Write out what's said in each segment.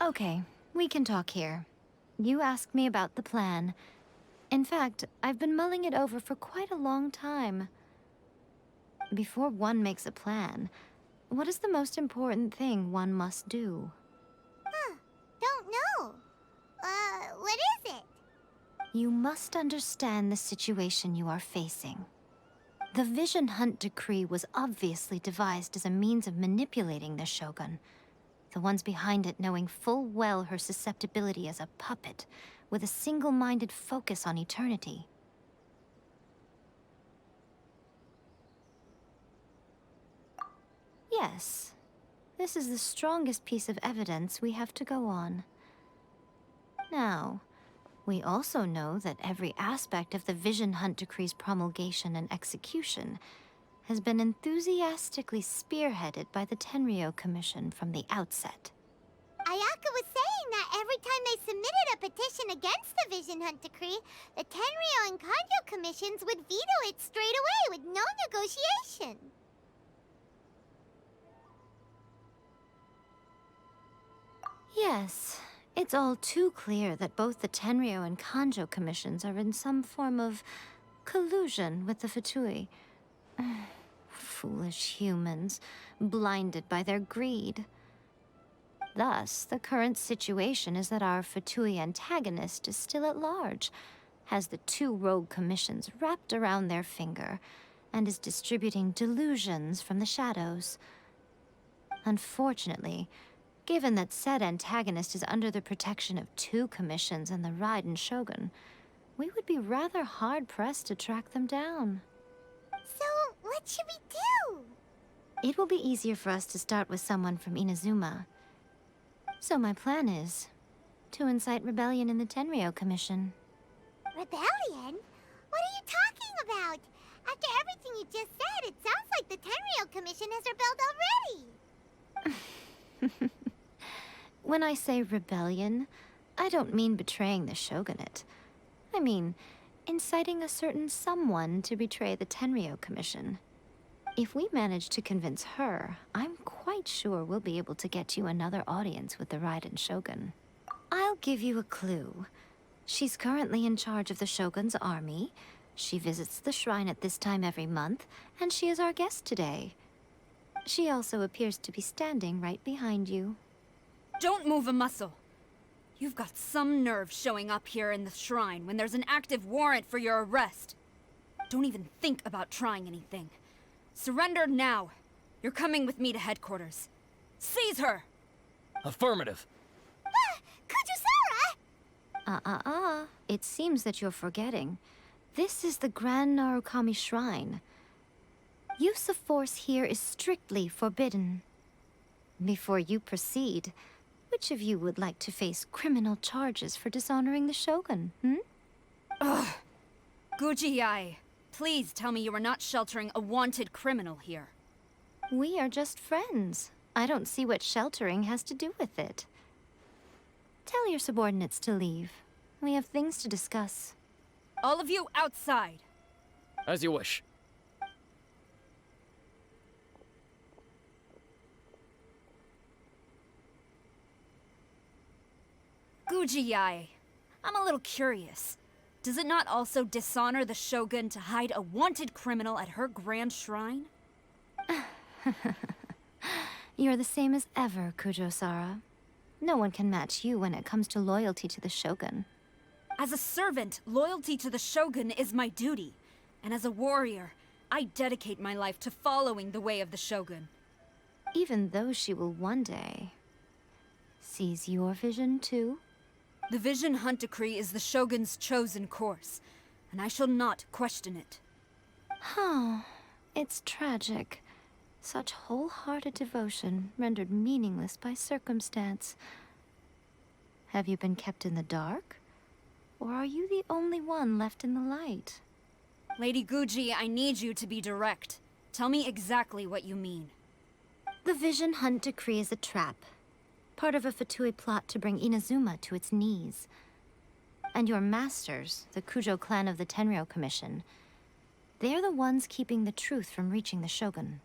Okay, we can talk here. You asked me about the plan. In fact, I've been mulling it over for quite a long time. Before one makes a plan, what is the most important thing one must do? Don't know. What is it? You must understand the situation you are facing. The Vision Hunt Decree was obviously devised as a means of manipulating the Shogun. The ones behind it knowing full well her susceptibility as a puppet, with a single-minded focus on eternity. Yes, this is the strongest piece of evidence we have to go on. Now, we also know that every aspect of the Vision Hunt Decree's promulgation and execution has been enthusiastically spearheaded by the Tenryou Commission from the outset. Ayaka was saying that every time they submitted a petition against the Vision Hunt Decree, the Tenryou and Kanjo commissions would veto it straight away with no negotiation. Yes, it's all too clear that both the Tenryou and Kanjo commissions are in some form of collusion with the Fatui. Foolish humans, blinded by their greed. Thus, the current situation is that our Fatui antagonist is still at large, has the two rogue commissions wrapped around their finger, and is distributing delusions from the shadows. Unfortunately, given that said antagonist is under the protection of two commissions and the Ryzen Shogun, we would be rather hard-pressed to track them down. So, what should we do? It will be easier for us to start with someone from Inazuma. So my plan is to incite rebellion in the Tenryou Commission. Rebellion? What are you talking about? After everything you just said, it sounds like the Tenryou Commission has rebelled already. When I say rebellion, I don't mean betraying the shogunate. I mean inciting a certain someone to betray the Tenryou Commission. If we manage to convince her, I'm quite sure we'll be able to get you another audience with the Ryzen Shogun. I'll give you a clue. She's currently in charge of the Shogun's army. She visits the shrine at this time every month, and she is our guest today. She also appears to be standing right behind you. Don't move a muscle. You've got some nerve showing up here in the shrine when there's an active warrant for your arrest. Don't even think about trying anything. Surrender now. You're coming with me to headquarters. Seize her! Affirmative. Kujusara! It seems that you're forgetting. This is the Grand Narukami Shrine. Use of force here is strictly forbidden. Before you proceed, which of you would like to face criminal charges for dishonoring the Shogun, Ugh. Guji-ai, please tell me you are not sheltering a wanted criminal here. We are just friends. I don't see what sheltering has to do with it. Tell your subordinates to leave. We have things to discuss. All of you outside. As you wish. Guji-ai, I'm a little curious. Does it not also dishonor the Shogun to hide a wanted criminal at her grand shrine? You're the same as ever, Kujo-sara. No one can match you when it comes to loyalty to the Shogun. As a servant, loyalty to the Shogun is my duty. And as a warrior, I dedicate my life to following the way of the Shogun. Even though she will one day seize your vision too? The Vision Hunt Decree is the Shogun's chosen course, and I shall not question it. It's tragic. Such wholehearted devotion rendered meaningless by circumstance. Have you been kept in the dark? Or are you the only one left in the light? Lady Guji, I need you to be direct. Tell me exactly what you mean. The Vision Hunt Decree is a trap. Part of a Fatui plot to bring Inazuma to its knees. And your masters, the Kujo clan of the Tenryou Commission, they're the ones keeping the truth from reaching the Shogun.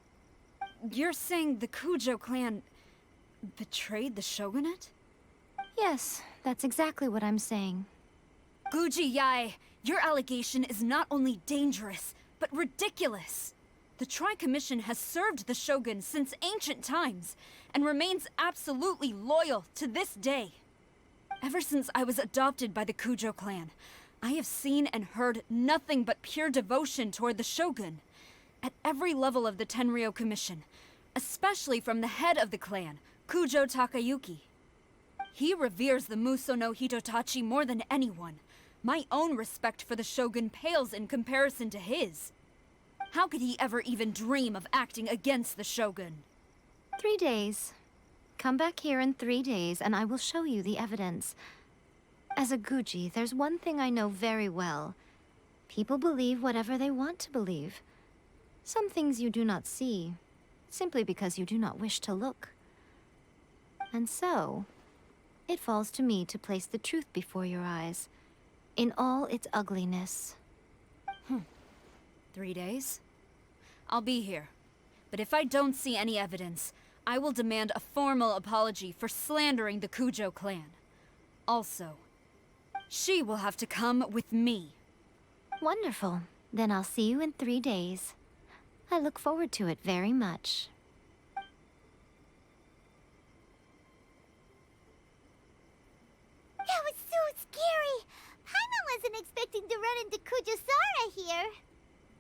You're saying the Kujo clan betrayed the Shogunate? Yes, that's exactly what I'm saying. Guji Yae, your allegation is not only dangerous, but ridiculous. The Tri-Commission has served the Shogun since ancient times, and remains absolutely loyal to this day. Ever since I was adopted by the Kujo clan, I have seen and heard nothing but pure devotion toward the Shogun. At every level of the Tenryou Commission, especially from the head of the clan, Kujo Takayuki. He reveres the Muso no Hitotachi more than anyone. My own respect for the Shogun pales in comparison to his. How could he ever even dream of acting against the Shogun? 3 days. Come back here in 3 days and I will show you the evidence. As a Guji, there's one thing I know very well. People believe whatever they want to believe. Some things you do not see, simply because you do not wish to look. And so, it falls to me to place the truth before your eyes, in all its ugliness. 3 days? I'll be here. But if I don't see any evidence, I will demand a formal apology for slandering the Kujo clan. Also, she will have to come with me. Wonderful. Then I'll see you in 3 days. I look forward to it very much. That was so scary! Paimon wasn't expecting to run into Kujosara here.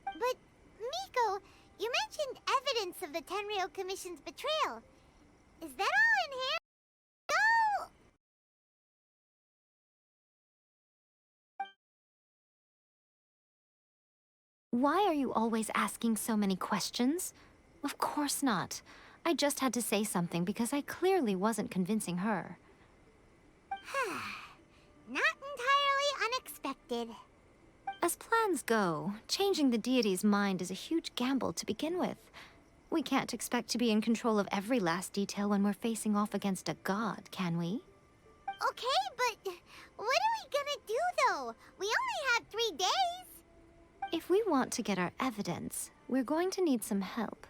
But, Miko, you mentioned evidence of the Tenryou Commission's betrayal. Is that all in here? No! Why are you always asking so many questions? Of course not. I just had to say something because I clearly wasn't convincing her. Not entirely unexpected. As plans go, changing the deity's mind is a huge gamble to begin with. We can't expect to be in control of every last detail when we're facing off against a god, can we? Okay, but what are we gonna do, though? We only have 3 days. If we want to get our evidence, we're going to need some help.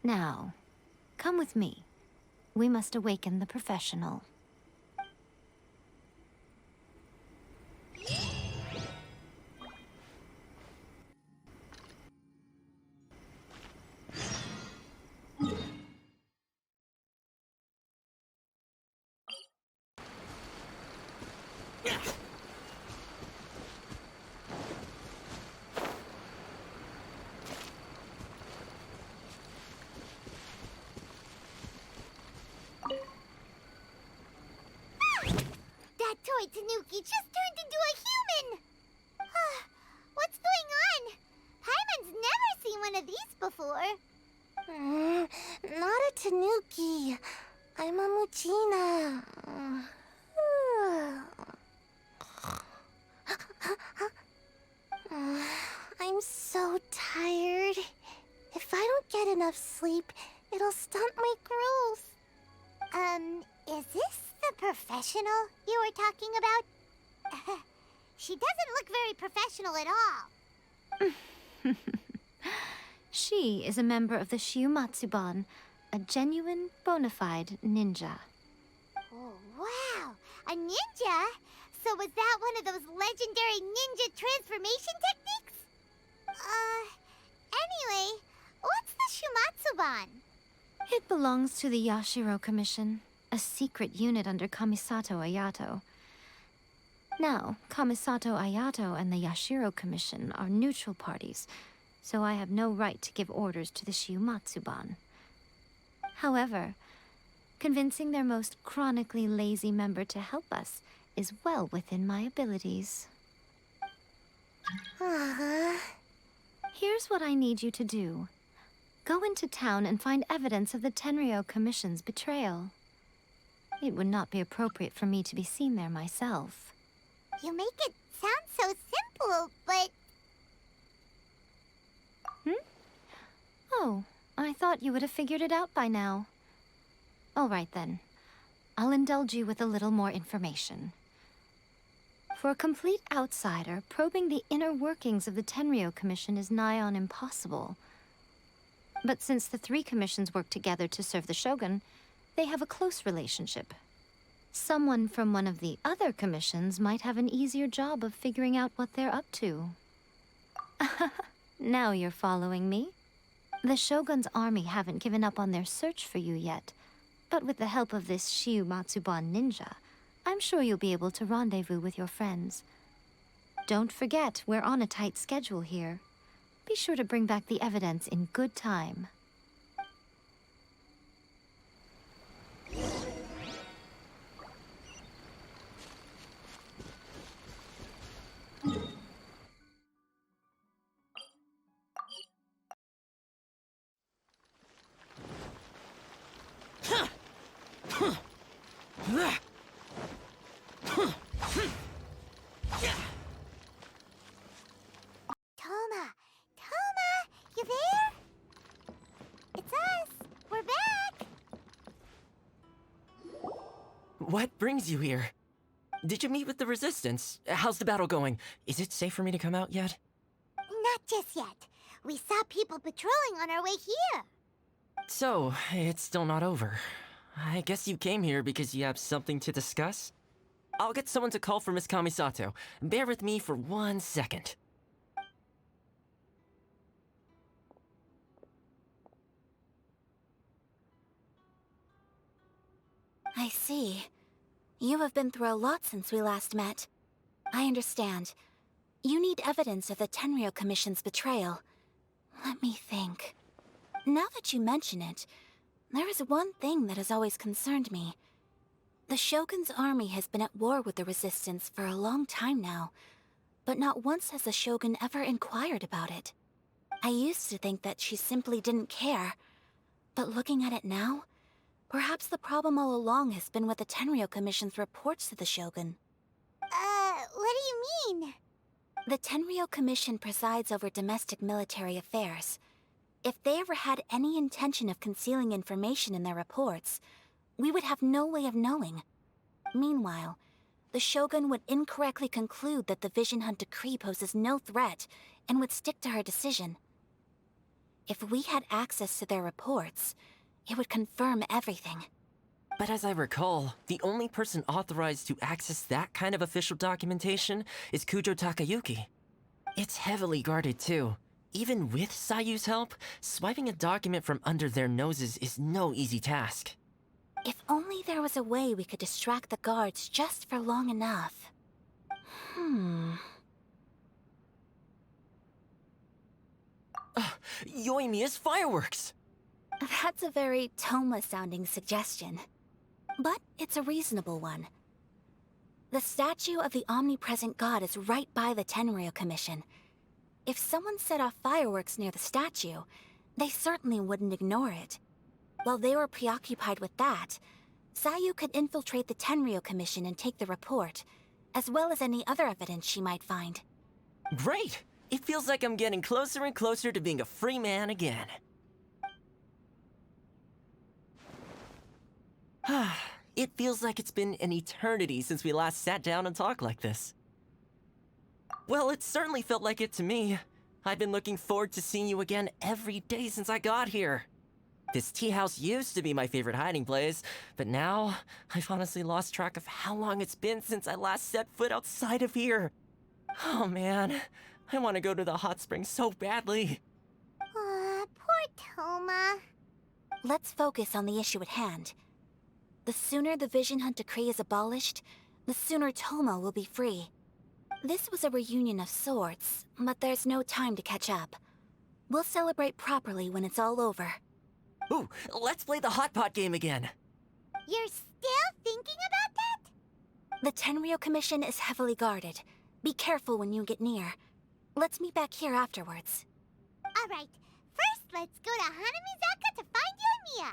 Now, come with me. We must awaken the professional. That toy Tanuki just turned into a human! What's going on? Paimon's never seen one of these before. Not a Tanuki. I'm a Muchina. I'm so tired. If I don't get enough sleep, it'll stunt my growth. Is this the professional you were talking about? She doesn't look very professional at all. She is a member of the Shiumatsuban, a genuine, bona fide ninja. Oh, wow! A ninja? So was that one of those legendary ninja transformation techniques? Anyway, what's the Shumatsuban? It belongs to the Yashiro Commission, a secret unit under Kamisato Ayato. Now, Kamisato Ayato and the Yashiro Commission are neutral parties, so I have no right to give orders to the Shiumatsuban. However, convincing their most chronically lazy member to help us is well within my abilities. Here's what I need you to do. Go into town and find evidence of the Tenryou Commission's betrayal. It would not be appropriate for me to be seen there myself. You make it sound so simple, but... Oh, I thought you would have figured it out by now. All right then. I'll indulge you with a little more information. For a complete outsider, probing the inner workings of the Tenryou Commission is nigh on impossible. But since the 3 commissions work together to serve the Shogun, they have a close relationship. Someone from one of the other commissions might have an easier job of figuring out what they're up to. Now you're following me. The Shogun's army haven't given up on their search for you yet, but with the help of this Shiu Matsuban ninja, I'm sure you'll be able to rendezvous with your friends. Don't forget, we're on a tight schedule here. Be sure to bring back the evidence in good time. Toma, you there? It's us. We're back. What brings you here? Did you meet with the Resistance? How's the battle going? Is it safe for me to come out yet? Not just yet. We saw people patrolling on our way here. So, it's still not over. I guess you came here because you have something to discuss? I'll get someone to call for Miss Kamisato. Bear with me for 1 second. I see. You have been through a lot since we last met. I understand. You need evidence of the Tenryou Commission's betrayal. Let me think. Now that you mention it, there is one thing that has always concerned me. The Shogun's army has been at war with the Resistance for a long time now, but not once has the Shogun ever inquired about it. I used to think that she simply didn't care, but looking at it now, perhaps the problem all along has been with the Tenryou Commission's reports to the Shogun. What do you mean? The Tenryou Commission presides over domestic military affairs. If they ever had any intention of concealing information in their reports, we would have no way of knowing. Meanwhile, the Shogun would incorrectly conclude that the Vision Hunt decree poses no threat and would stick to her decision. If we had access to their reports, it would confirm everything. But as I recall, the only person authorized to access that kind of official documentation is Kujo Takayuki. It's heavily guarded too. Even with Sayu's help, swiping a document from under their noses is no easy task. If only there was a way we could distract the guards just for long enough. Yoimiya's fireworks! That's a very Toma-sounding suggestion. But it's a reasonable one. The statue of the omnipresent god is right by the Tenryou Commission. If someone set off fireworks near the statue, they certainly wouldn't ignore it. While they were preoccupied with that, Sayu could infiltrate the Tenryou Commission and take the report, as well as any other evidence she might find. Great! It feels like I'm getting closer and closer to being a free man again. It feels like it's been an eternity since we last sat down and talked like this. Well, it certainly felt like it to me. I've been looking forward to seeing you again every day since I got here. This tea house used to be my favorite hiding place, but now I've honestly lost track of how long it's been since I last set foot outside of here. Oh man, I want to go to the hot springs so badly. Poor Toma. Let's focus on the issue at hand. The sooner the Vision Hunt decree is abolished, the sooner Toma will be free. This was a reunion of sorts, but there's no time to catch up. We'll celebrate properly when it's all over. Ooh, let's play the hot pot game again. You're still thinking about that? The Tenryou Commission is heavily guarded. Be careful when you get near. Let's meet back here afterwards. Alright, first let's go to Hanamizaka to find Yoimiya.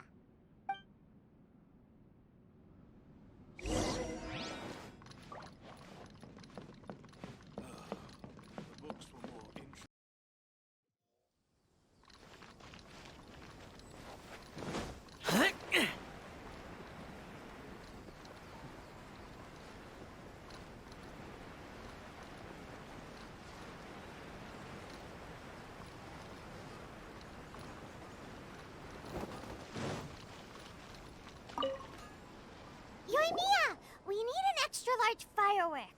firework.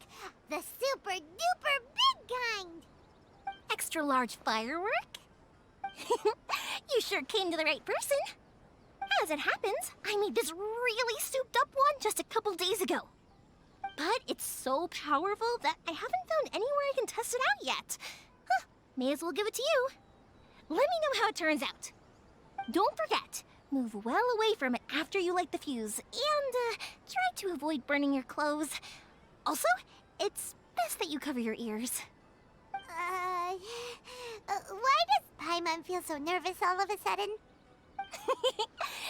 The super duper big kind. Extra large firework? You sure came to the right person. As it happens, I made this really souped up one just a couple days ago. But it's so powerful that I haven't found anywhere I can test it out yet. Huh, may as well give it to you. Let me know how it turns out. Don't forget, move well away from it after you light the fuse, and try to avoid burning your clothes. Also, it's best that you cover your ears. Why does Paimon feel so nervous all of a sudden?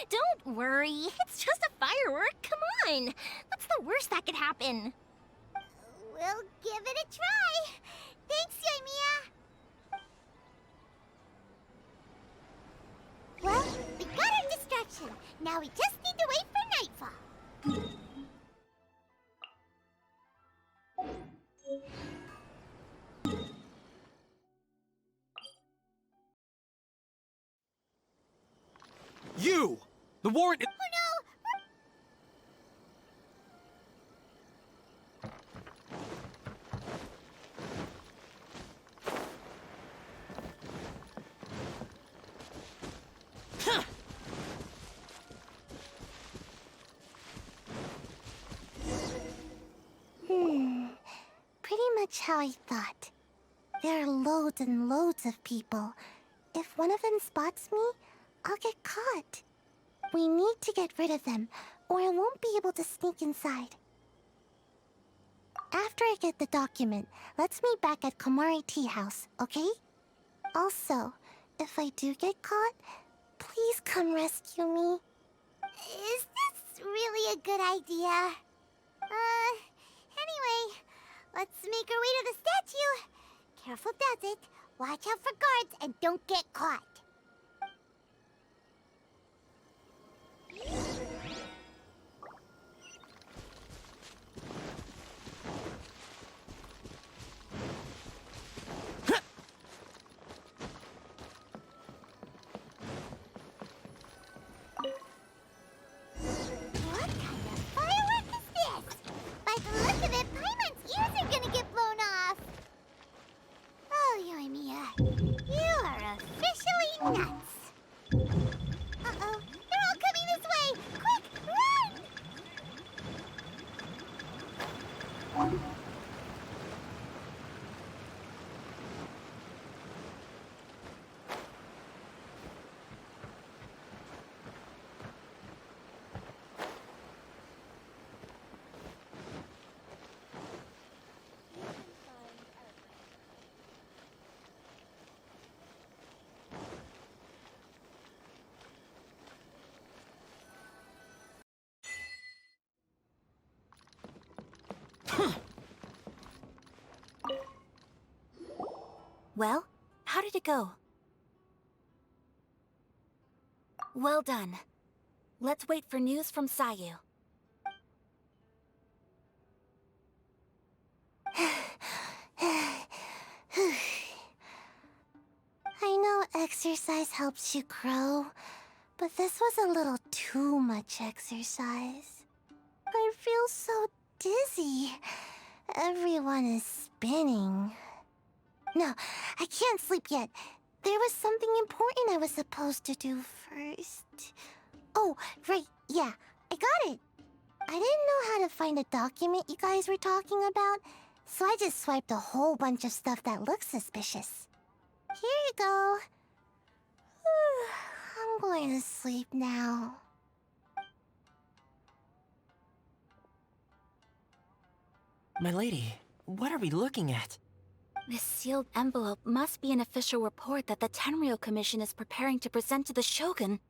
Don't worry, it's just a firework, come on! What's the worst that could happen? We'll give it a try. Thanks, Yoimiya. Well, we got our distraction. Now we just need to wait for nightfall. You! The warrant. Oh no! Pretty much how I thought. There are loads and loads of people. If one of them spots me, I'll get caught. We need to get rid of them, or I won't be able to sneak inside. After I get the document, let's meet back at Komari Tea House, okay? Also, if I do get caught, please come rescue me. Is this really a good idea? Anyway, let's make our way to the statue. Careful does it. Watch out for guards and don't get caught. What kind of firework is this? By the look of it, Paimon's ears are gonna get blown off. Oh, Yoimiya, you are officially nuts. Uh-oh, they're all coming this way! Quick, run! Well, how did it go? Well done. Let's wait for news from Sayu. I know exercise helps you grow, but this was a little too much exercise. I feel so dizzy. Everyone is spinning. No, I can't sleep yet. There was something important I was supposed to do first. Oh, right, yeah, I got it. I didn't know how to find a document you guys were talking about, so I just swiped a whole bunch of stuff that looks suspicious. Here you go. I'm going to sleep now. My lady, what are we looking at? This sealed envelope must be an official report that the Tenryou Commission is preparing to present to the Shogun.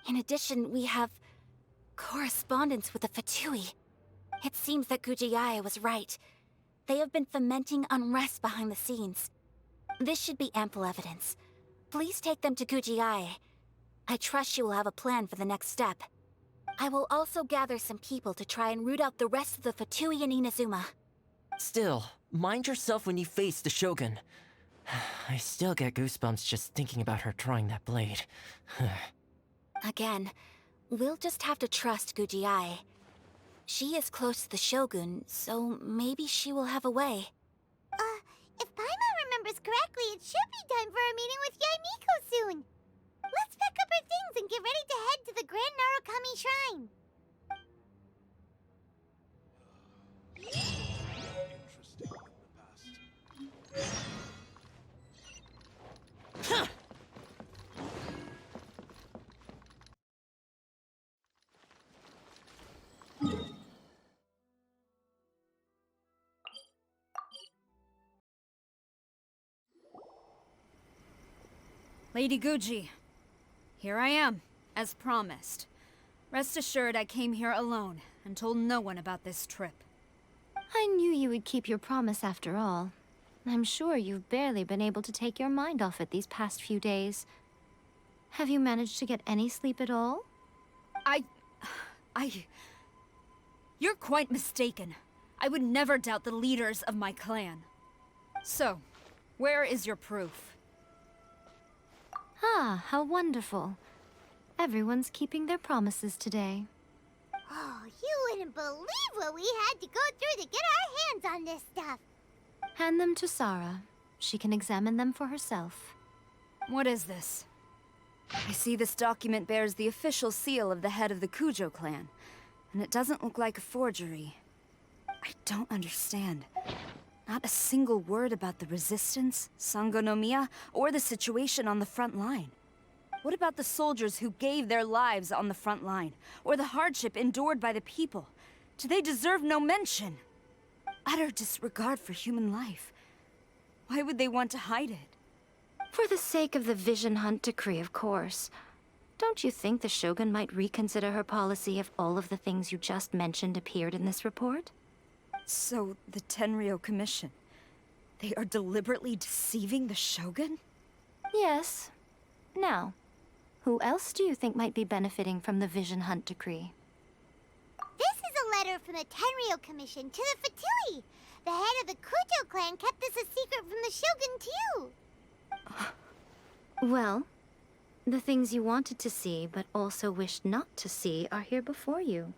In addition, we have correspondence with the Fatui. It seems that Gujiae was right. They have been fomenting unrest behind the scenes. This should be ample evidence. Please take them to Gujiae. I trust she will have a plan for the next step. I will also gather some people to try and root out the rest of the Fatui and Inazuma. Still, mind yourself when you face the Shogun. I still get goosebumps just thinking about her drawing that blade. Again, we'll just have to trust Gujiae. She is close to the Shogun, so maybe she will have a way. If Paimon remembers correctly, it should be time for a meeting with Yaimiko soon. Let's pack up our things and get ready to head to the Grand Narukami Shrine. Interesting in the past. Lady Guji, here I am, as promised. Rest assured I came here alone and told no one about this trip. I knew you would keep your promise after all. I'm sure you've barely been able to take your mind off it these past few days. Have you managed to get any sleep at all? You're quite mistaken. I would never doubt the leaders of my clan. So, where is your proof? Ah, how wonderful. Everyone's keeping their promises today. Oh, you wouldn't believe what we had to go through to get our hands on this stuff. Hand them to Sarah. She can examine them for herself. What is this? I see this document bears the official seal of the head of the Kujo clan, and it doesn't look like a forgery. I don't understand. Not a single word about the resistance, Sangonomiya, or the situation on the front line. What about the soldiers who gave their lives on the front line, or the hardship endured by the people? Do they deserve no mention? Utter disregard for human life. Why would they want to hide it? For the sake of the Vision Hunt decree, of course. Don't you think the Shogun might reconsider her policy if all of the things you just mentioned appeared in this report? So, the Tenryou Commission, they are deliberately deceiving the Shogun? Yes. Now, who else do you think might be benefiting from the Vision Hunt decree? This is a letter from the Tenryou Commission to the Fatui. The head of the Kujo clan kept this a secret from the Shogun, too. Well, the things you wanted to see but also wished not to see are here before you.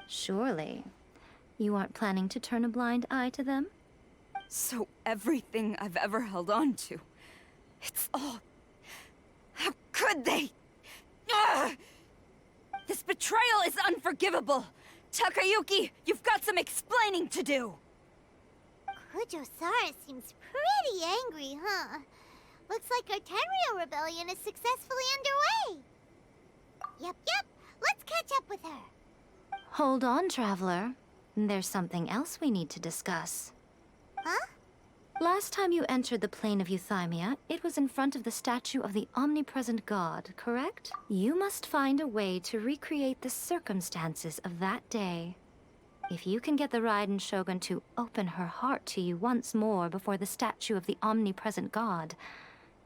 Surely, you aren't planning to turn a blind eye to them? So everything I've ever held on to, it's all... How could they? Ugh! This betrayal is unforgivable! Takayuki, you've got some explaining to do! Kujo-Sara seems pretty angry, huh? Looks like our Tenryou rebellion is successfully underway. Yep. Let's catch up with her. Hold on, Traveler. There's something else we need to discuss. Huh? Last time you entered the plane of Euthymia, it was in front of the statue of the Omnipresent God, correct? You must find a way to recreate the circumstances of that day. If you can get the Ryzen Shogun to open her heart to you once more before the statue of the Omnipresent God,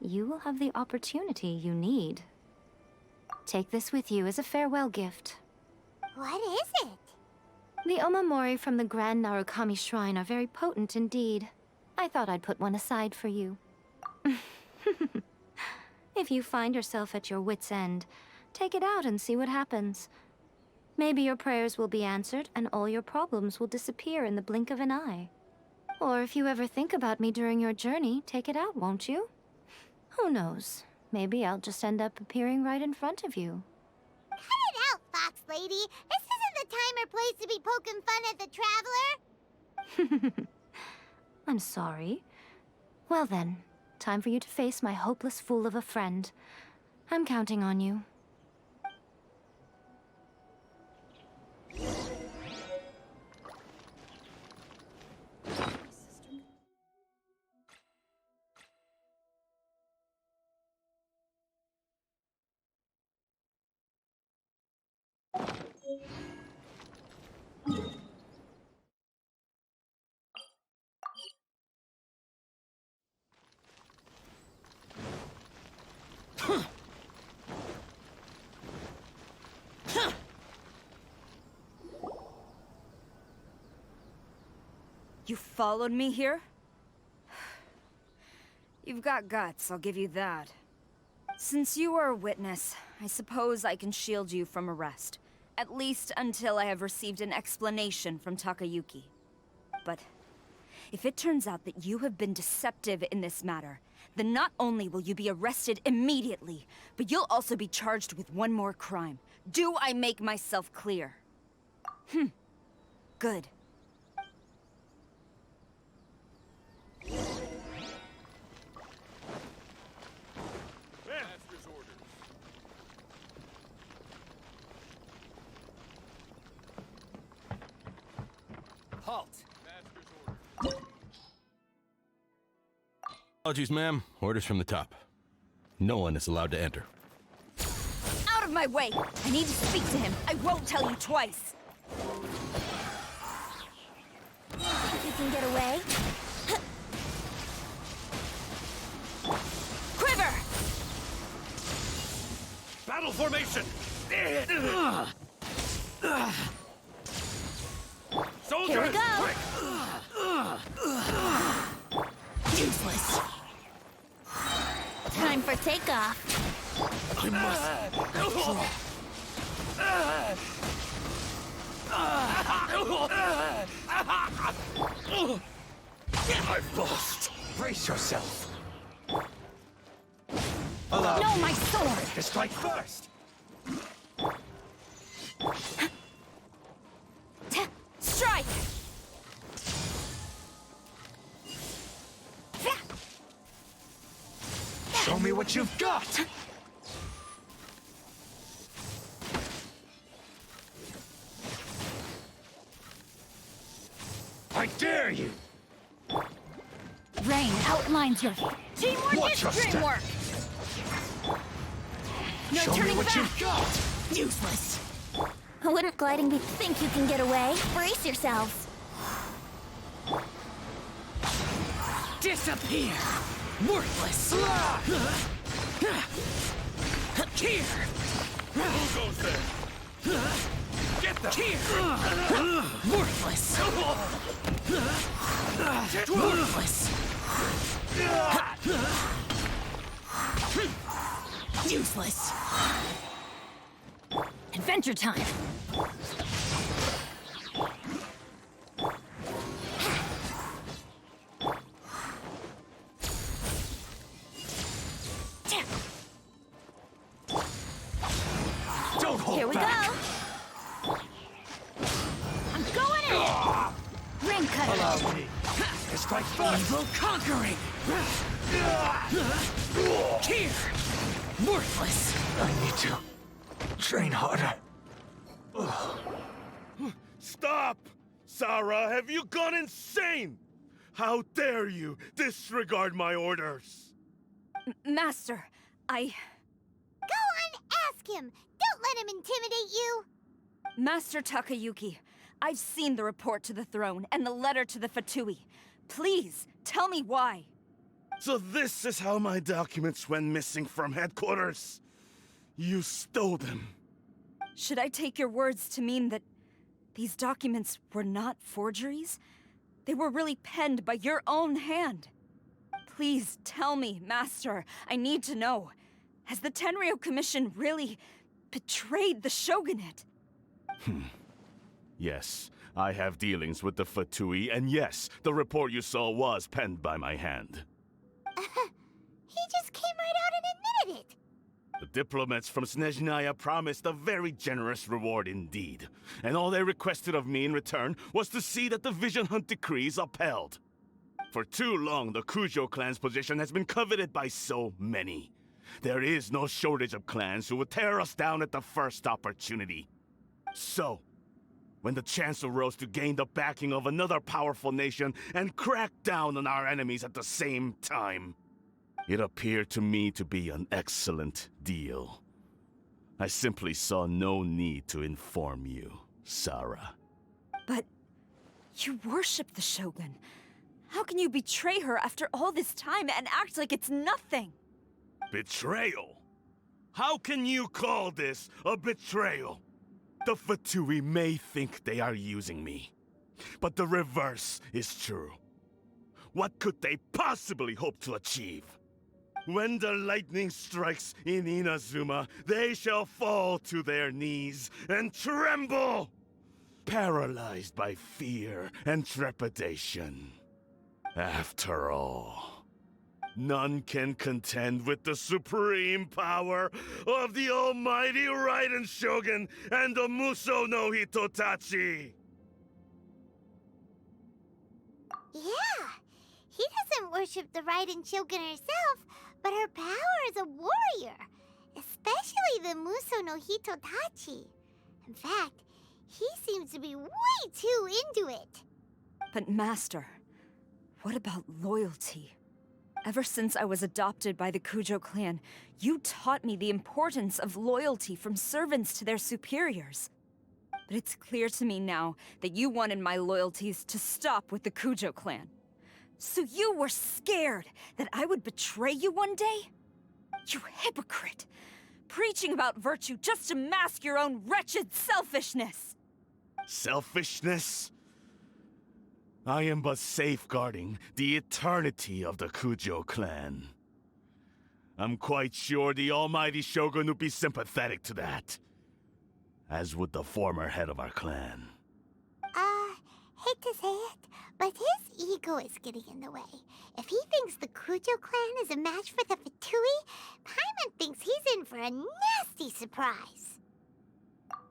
you will have the opportunity you need. Take this with you as a farewell gift. What is it? The omamori from the Grand Narukami Shrine are very potent indeed. I thought I'd put one aside for you. If you find yourself at your wit's end, take it out and see what happens. Maybe your prayers will be answered and all your problems will disappear in the blink of an eye. Or if you ever think about me during your journey, take it out, won't you? Who knows? Maybe I'll just end up appearing right in front of you. Cut it out, Fox Lady. This isn't the time or place to be poking fun at the Traveler. I'm sorry. Well then, time for you to face my hopeless fool of a friend. I'm counting on you. You followed me here? You've got guts, I'll give you that. Since you are a witness, I suppose I can shield you from arrest. At least until I have received an explanation from Takayuki. But if it turns out that you have been deceptive in this matter, then not only will you be arrested immediately, but you'll also be charged with one more crime. Do I make myself clear? Good. Master's orders. Halt! Master's orders. Apologies, ma'am. Orders from the top. No one is allowed to enter. Out of my way! I need to speak to him. I won't tell you twice. Think you can get away? Quiver! Battle formation! Soldiers! Here we go. Quick! Useless. Time for takeoff. I must. I've lost. Brace yourself. No, my sword! To strike first. Strike! Show me what you've got. I dare you. Rain outlines your... Teamwork Watch your is step. dreamwork! No Show me turning what back! you've got. Useless. Wouldn't gliding be... Think you can get away? Brace yourselves. Disappear! Worthless! Here! Who goes there? Get them. Here! Worthless! Worthless! Useless! Adventure time. Don't hold Here we back. go. I'm going in. Ring cutter. Allow me. To strike first. Evil conquering! Here! Worthless! I need to train harder. Stop! Sarah, have you gone insane? How dare you disregard my orders? Master, Go and ask him. Don't let him intimidate you. Master Takayuki, I've seen the report to the throne and the letter to the Fatui. Please, tell me why. So this is how my documents went missing from headquarters? You stole them. Should I take your words to mean that these documents were not forgeries? They were really penned by your own hand. Please tell me, Master. I need to know. Has the Tenryou Commission really betrayed the Shogunate? Yes, I have dealings with the Fatui, and yes, the report you saw was penned by my hand. He just came right out and admitted it. The diplomats from Snezhnaya promised a very generous reward indeed, and all they requested of me in return was to see that the Vision Hunt decrees upheld. For too long, the Kujo clan's position has been coveted by so many. There is no shortage of clans who would tear us down at the first opportunity. So, when the chance arose to gain the backing of another powerful nation and crack down on our enemies at the same time, it appeared to me to be an excellent deal. I simply saw no need to inform you, Sarah. But you worship the Shogun. How can you betray her after all this time and act like it's nothing? Betrayal? How can you call this a betrayal? The Fatui may think they are using me, but the reverse is true. What could they possibly hope to achieve? When the lightning strikes in Inazuma, they shall fall to their knees and tremble, paralyzed by fear and trepidation. After all, none can contend with the supreme power of the almighty Ryzen Shogun and the Muso no Hitotachi! Yeah, he doesn't worship the Ryzen Shogun herself, but her power as a warrior, especially the Muso no Hitotachi. In fact, he seems to be way too into it. But Master, what about loyalty? Ever since I was adopted by the Kujo clan, you taught me the importance of loyalty from servants to their superiors. But it's clear to me now that you wanted my loyalties to stop with the Kujo clan. So you were scared that I would betray you one day? You hypocrite! Preaching about virtue just to mask your own wretched selfishness! Selfishness? I am but safeguarding the eternity of the Kujo clan. I'm quite sure the almighty Shogun would be sympathetic to that. As would the former head of our clan. Hate to say it, but his ego is getting in the way. If he thinks the Kujo clan is a match for the Fatui, Paimon thinks he's in for a nasty surprise.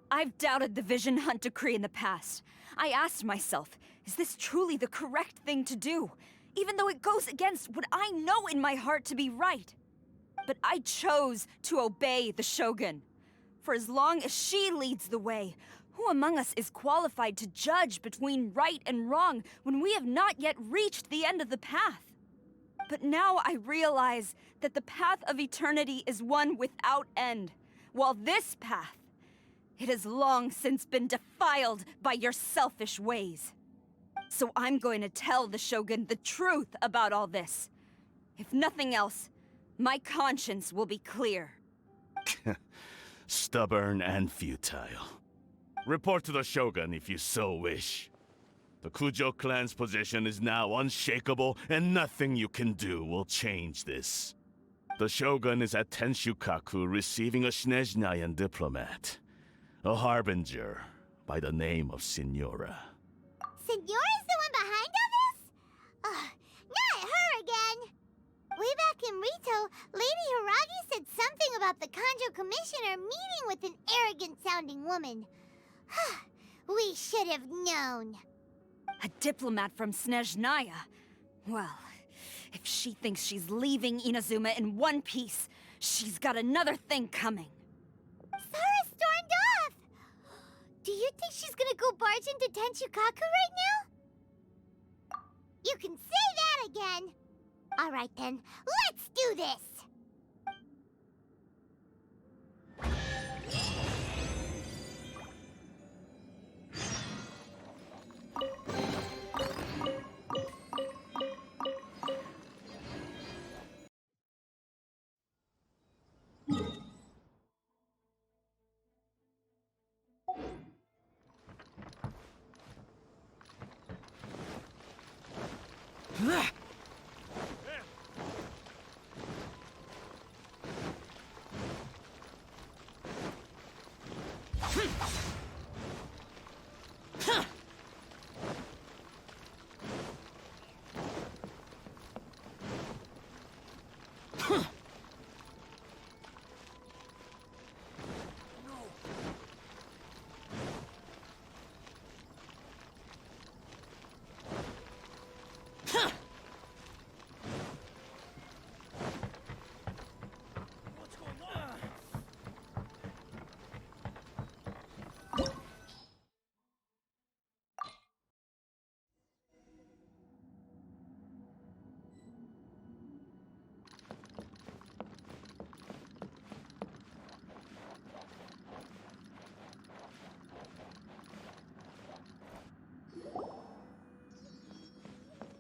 I've doubted the Vision Hunt decree in the past. I asked myself, is this truly the correct thing to do? Even though it goes against what I know in my heart to be right. But I chose to obey the Shogun. For as long as she leads the way, who among us is qualified to judge between right and wrong when we have not yet reached the end of the path? But now I realize that the path of eternity is one without end, while this path, it has long since been defiled by your selfish ways. So I'm going to tell the Shogun the truth about all this. If nothing else, my conscience will be clear. Stubborn and futile. Report to the Shogun if you so wish. The Kujo clan's position is now unshakable, and nothing you can do will change this. The Shogun is at Tenshukaku receiving a Snezhnayan diplomat, a harbinger by the name of Signora. Signora's the one behind all this? Not her again! Way back in Rito, Lady Hiragi said something about the Kanjo Commissioner meeting with an arrogant-sounding woman. We should have known. A diplomat from Snezhnaya? Well, if she thinks she's leaving Inazuma in one piece, she's got another thing coming. Sara stormed off! Do you think she's gonna go barge into Tenshukaku right now? You can say that again! Alright then, let's do this!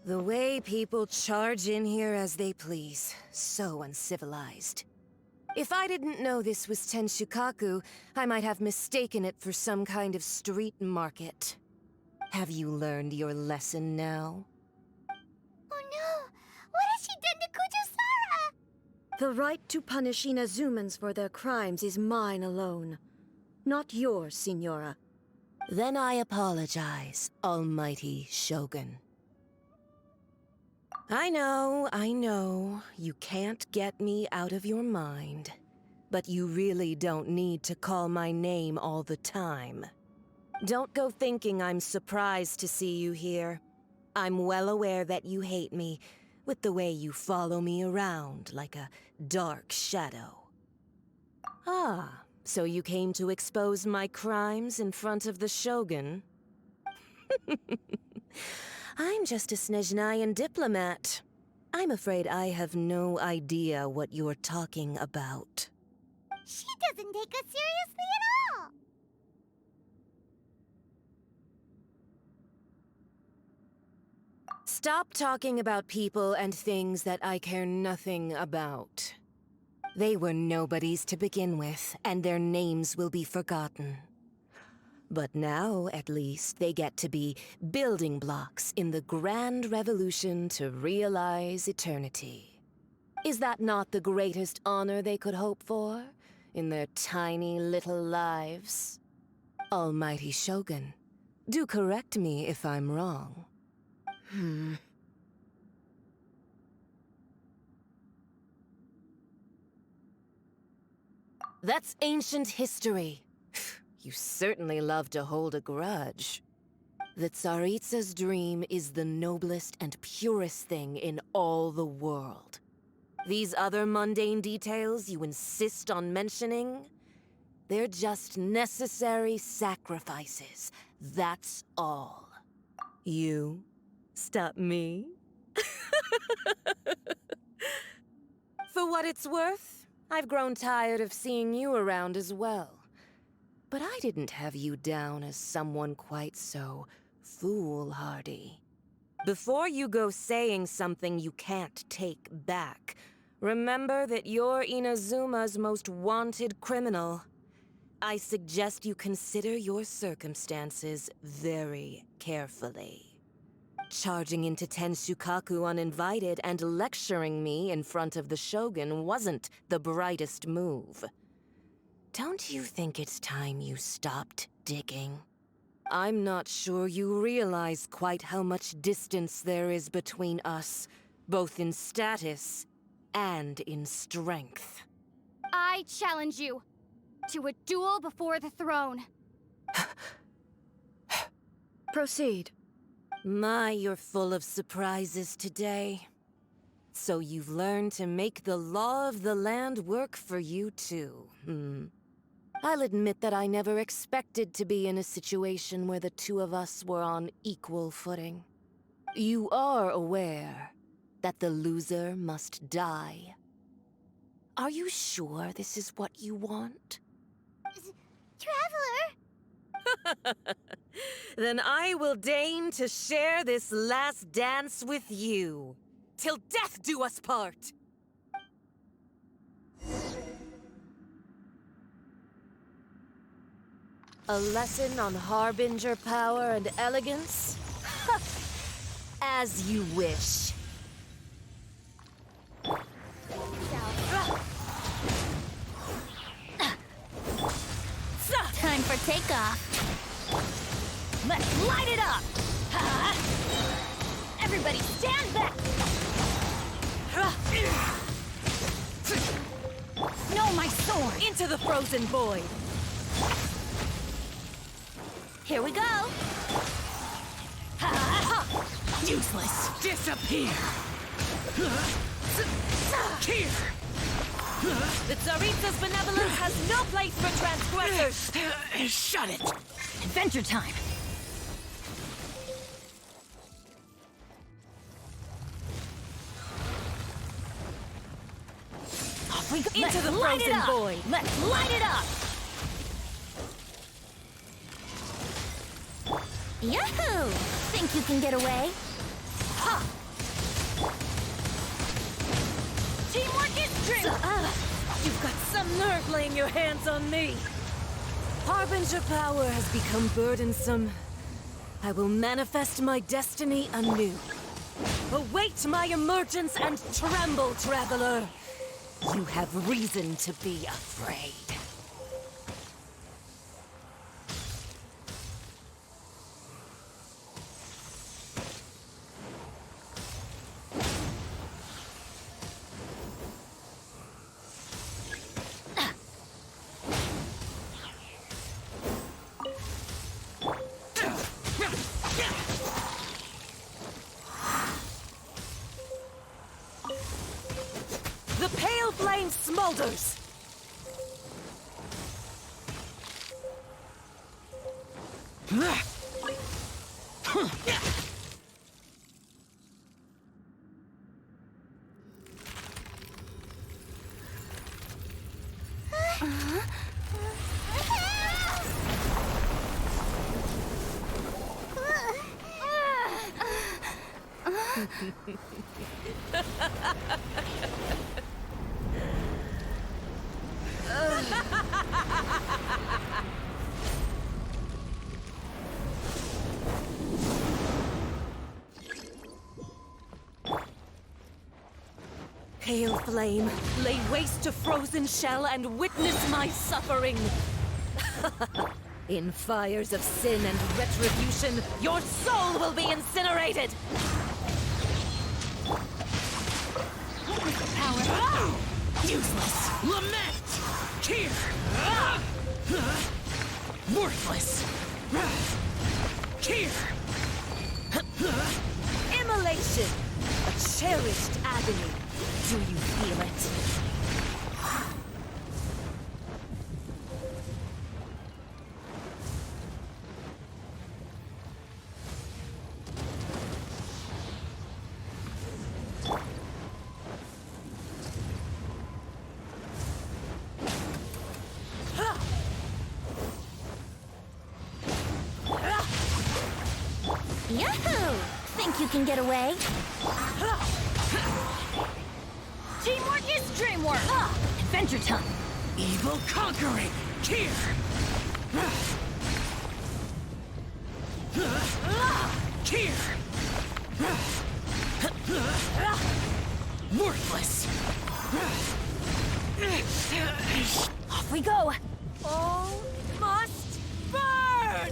The way people charge in here as they please. So uncivilized. If I didn't know this was Tenshukaku, I might have mistaken it for some kind of street market. Have you learned your lesson now? Oh no! What has she done to Kujo-Sara? The right to punish Inazumans for their crimes is mine alone, not yours, Signora. Then I apologize, Almighty Shogun. I know, you can't get me out of your mind. But you really don't need to call my name all the time. Don't go thinking I'm surprised to see you here. I'm well aware that you hate me, with the way you follow me around like a dark shadow. Ah, so you came to expose my crimes in front of the Shogun? I'm just a Snezhnayan diplomat. I'm afraid I have no idea what you're talking about. She doesn't take us seriously at all! Stop talking about people and things that I care nothing about. They were nobodies to begin with, and their names will be forgotten. But now, at least, they get to be building blocks in the grand revolution to realize eternity. Is that not the greatest honor they could hope for in their tiny little lives? Almighty Shogun, do correct me if I'm wrong. That's ancient history. You certainly love to hold a grudge. The Tsaritsa's dream is the noblest and purest thing in all the world. These other mundane details you insist on mentioning, they're just necessary sacrifices. That's all. You stop me? For what it's worth, I've grown tired of seeing you around as well. But I didn't have you down as someone quite so foolhardy. Before you go saying something you can't take back, remember that you're Inazuma's most wanted criminal. I suggest you consider your circumstances very carefully. Charging into Tenshukaku uninvited and lecturing me in front of the Shogun wasn't the brightest move. Don't you think it's time you stopped digging? I'm not sure you realize quite how much distance there is between us, both in status and in strength. I challenge you to a duel before the throne. Proceed. My, you're full of surprises today. So you've learned to make the law of the land work for you too, I'll admit that I never expected to be in a situation where the two of us were on equal footing. You are aware that the loser must die. Are you sure this is what you want? Traveler! Then I will deign to share this last dance with you. Till death do us part! A lesson on Harbinger power and elegance? As you wish. Time for takeoff. Let's light it up! Everybody stand back! No, my sword! Into the frozen void! Here we go! Useless! Disappear! Here! The Tsaritsa's benevolence has no place for transgressors! Shut it! Adventure time! Off we go! Into the frozen void! Let's light it up! Yahoo! Think you can get away? Ha! Teamwork is true! You've got some nerve laying your hands on me! Harbinger power has become burdensome. I will manifest my destiny anew. Await my emergence and tremble, traveler! You have reason to be afraid. The pale flame smolders! Pale flame, lay waste to frozen shell and witness my suffering! In fires of sin and retribution, your soul will be incinerated! Power. Useless. Lament. Here. Worthless. Here. Immolation! A cherished agony. Do you feel it? Yahoo! Think you can get away? Teamwork is dreamwork! Adventure time! Evil conquering. Here. Here. Worthless. Off we go! All must burn!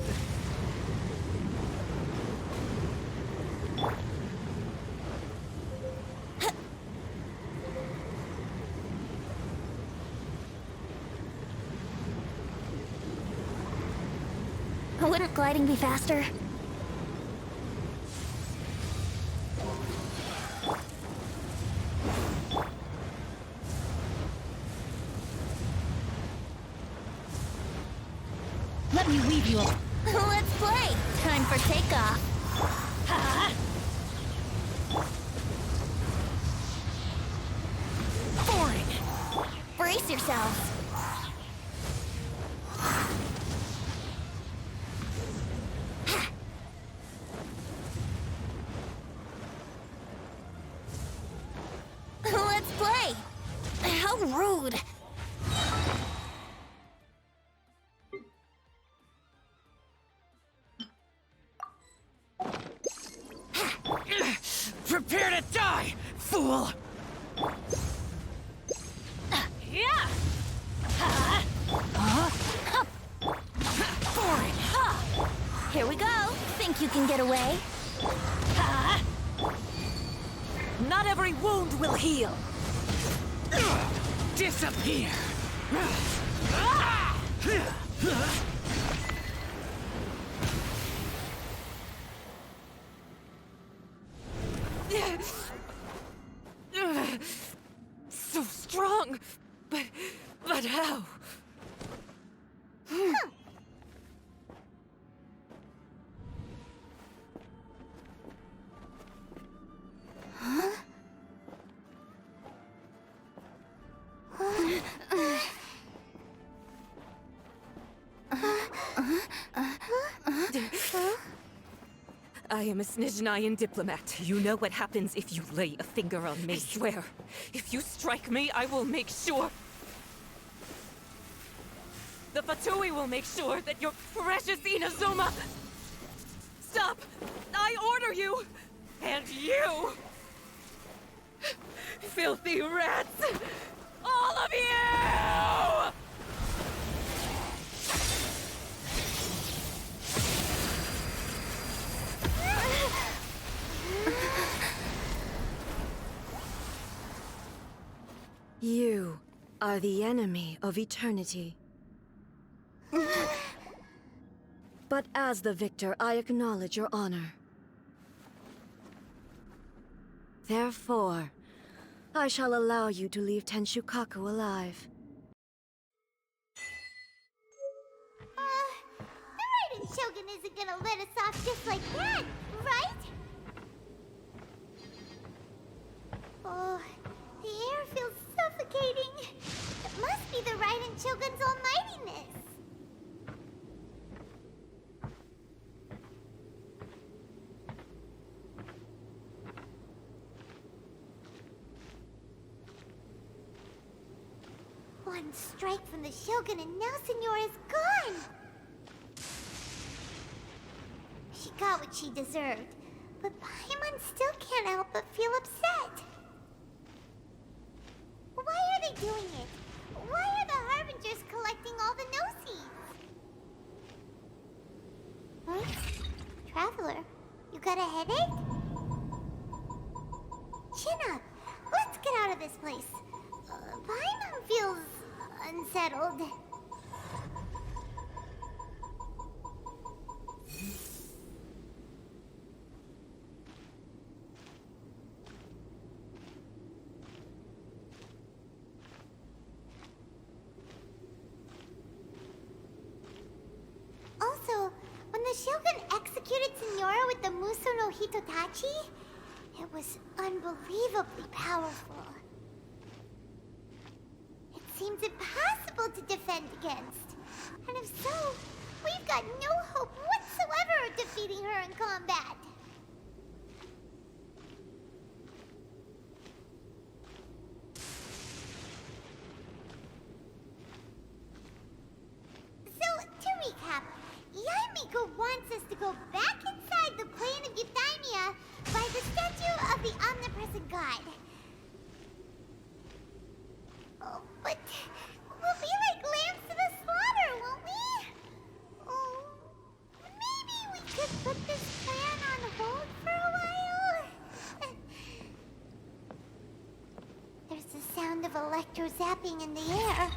Wouldn't gliding be faster? Let me weave you up. Let's play! Time for takeoff. Boring! Brace yourselves! Let's play! How rude! Prepare to die, fool! Yeah! Boring! Here we go! Think you can get away? Not every wound will heal! Disappear! So strong! But how? I am a Snezhnayan diplomat. You know what happens if you lay a finger on me. I swear, if you strike me, I will make sure... The Fatui will make sure that your precious Inazuma... Stop! I order you! And you! Filthy rats! All of you! You are the enemy of eternity. But as the victor, I acknowledge your honor. Therefore, I shall allow you to leave Tenshukaku alive. The Ryzen Shogun isn't gonna let us off just like that, right? Oh, the air feels suffocating. It must be the Ryzen Shogun's almightiness. One strike from the Shogun and now Senora is gone! She got what she deserved, but Paimon still can't help but feel upset. Why are they doing it? Why are the Harbingers collecting all the no-seeds? Huh? Traveler, you got a headache? Chin up. Let's get out of this place. Paimon feels unsettled. Also, when the Shogun executed Senora with the Muso no Hitotachi, it was unbelievably powerful. It seems impossible to defend against. And if so, we've got no hope whatsoever of defeating her in combat. So, to recap, Yaimiko wants us to go back inside the plane of Euthymia by the statue of the Omnipresent God. Oh, but we'll be like lambs to the slaughter, won't we? Oh, maybe we could put this plan on hold for a while? There's the sound of electro-zapping in the air.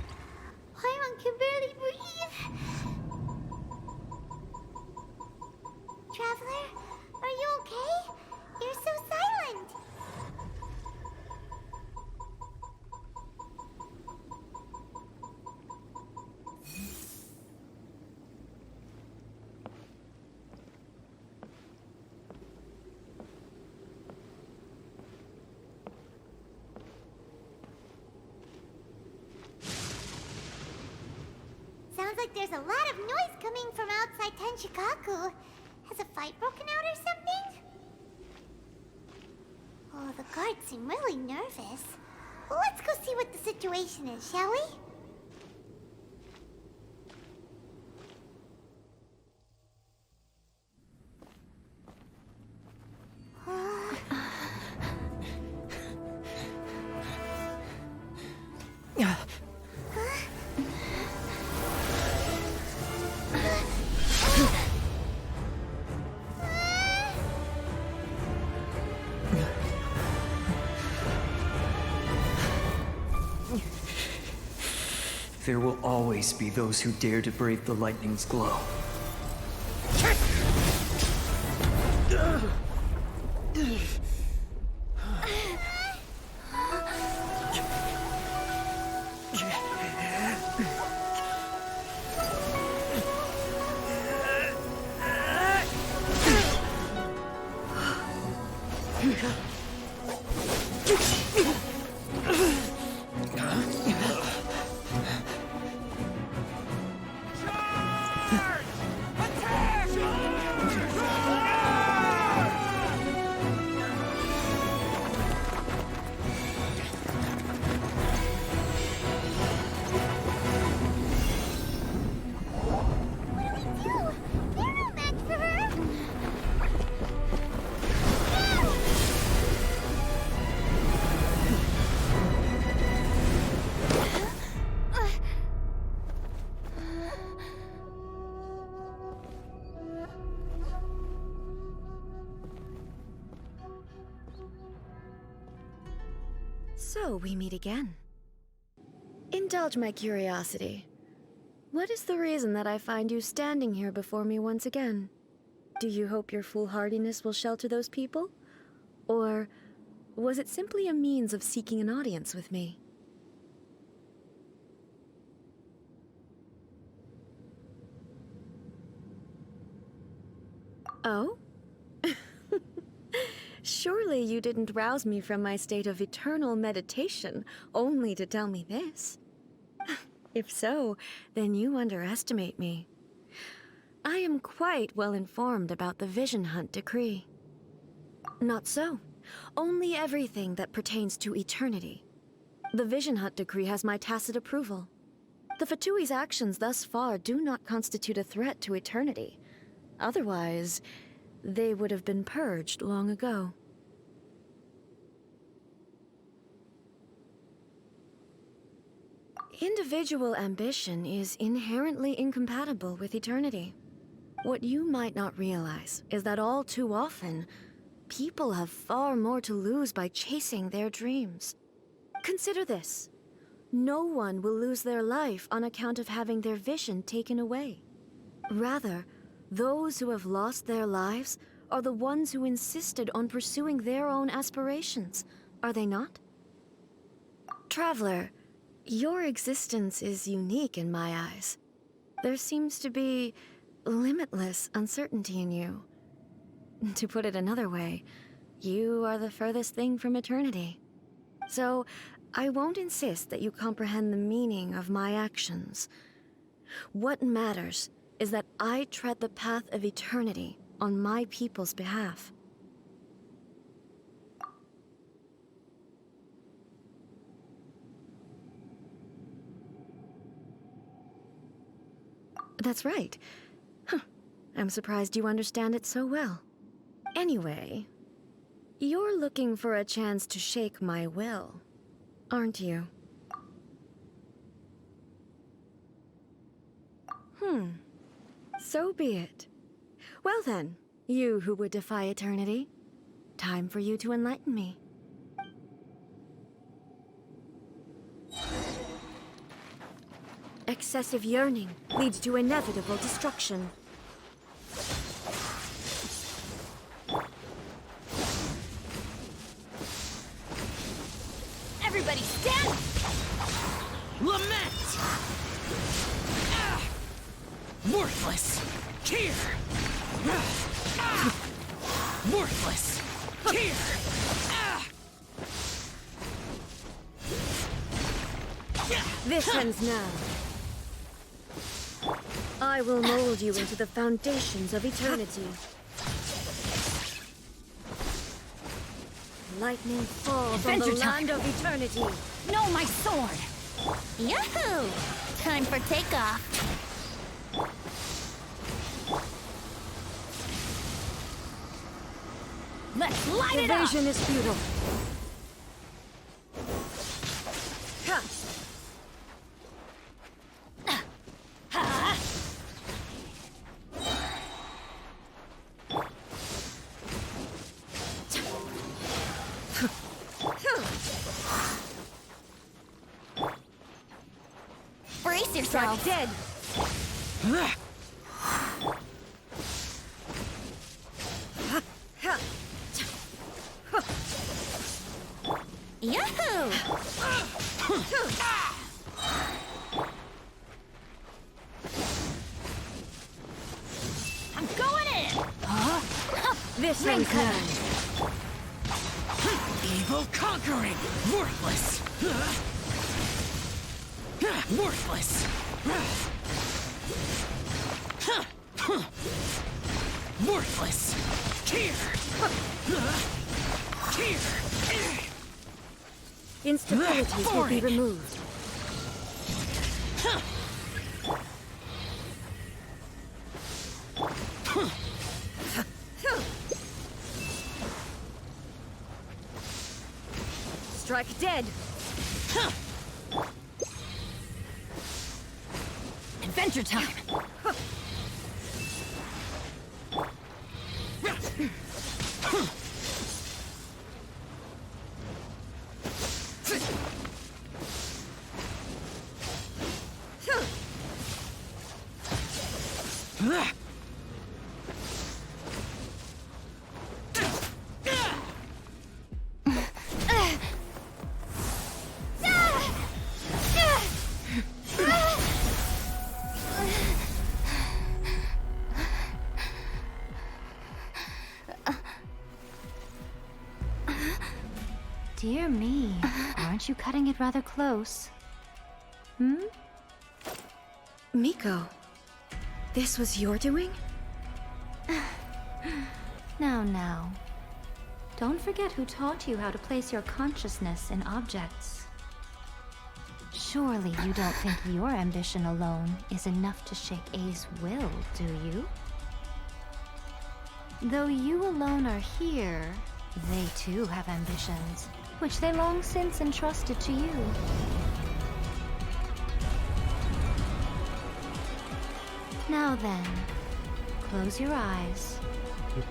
Paimon can barely breathe. Traveler, are you okay? You're so silent. Sounds like there's a lot of noise coming from outside Tenshukaku. Has a fight broken out or something? Oh, the guards seem really nervous. Let's go see what the situation is, shall we? There will always be those who dare to brave the lightning's glow. So we meet again. Indulge my curiosity. What is the reason that I find you standing here before me once again? Do you hope your foolhardiness will shelter those people? Or was it simply a means of seeking an audience with me? Oh? Surely you didn't rouse me from my state of eternal meditation only to tell me this. If so, then you underestimate me. I am quite well informed about the Vision Hunt decree. Not so. Only everything that pertains to eternity. The Vision Hunt decree has my tacit approval. The Fatui's actions thus far do not constitute a threat to eternity. Otherwise, they would have been purged long ago. Individual ambition is inherently incompatible with eternity. What you might not realize is that all too often, people have far more to lose by chasing their dreams. Consider this. No one will lose their life on account of having their vision taken away. Rather, those who have lost their lives are the ones who insisted on pursuing their own aspirations, are they not? Traveler, your existence is unique in my eyes. There seems to be limitless uncertainty in you. To put it another way, you are the furthest thing from eternity. So, I won't insist that you comprehend the meaning of my actions. What matters is that I tread the path of eternity on my people's behalf. That's right. Huh. I'm surprised you understand it so well. Anyway, you're looking for a chance to shake my will, aren't you? So be it. Well then, you who would defy eternity, time for you to enlighten me. Excessive yearning leads to inevitable destruction. Everybody stand! Lament! Worthless! Here! Worthless! Here! This ends now. I will mold you into the foundations of eternity. Lightning falls on the land of eternity. No, my sword! Yahoo! Time for takeoff. Let's light it up! Evasion is futile. Ha! Brace yourself. Dead. Yahoo! I'm going in! This ends now. Evil conquering! Worthless! Worthless! Worthless! Here! Here! Instabilities will be removed. Strike dead! Adventure time! Dear me, aren't you cutting it rather close? Hmm? Miko, this was your doing? Now. Don't forget who taught you how to place your consciousness in objects. Surely you don't think your ambition alone is enough to shake A's will, do you? Though you alone are here, they too have ambitions, which they long since entrusted to you. Now then, close your eyes. We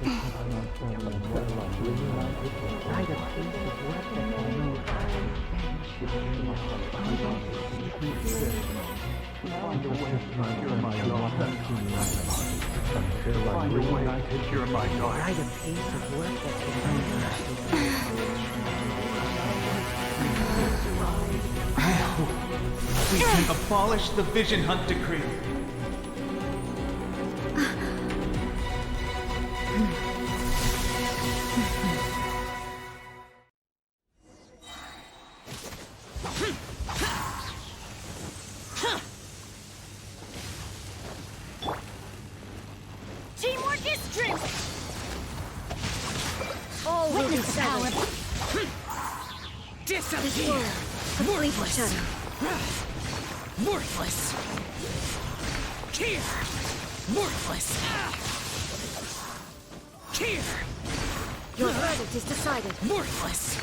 can abolish the Vision Hunt Decree. Teamwork is strength! All will be Witness power! Disappear! Worthless shadow. Worthless! Here! Worthless! Here! Your verdict is decided. Worthless!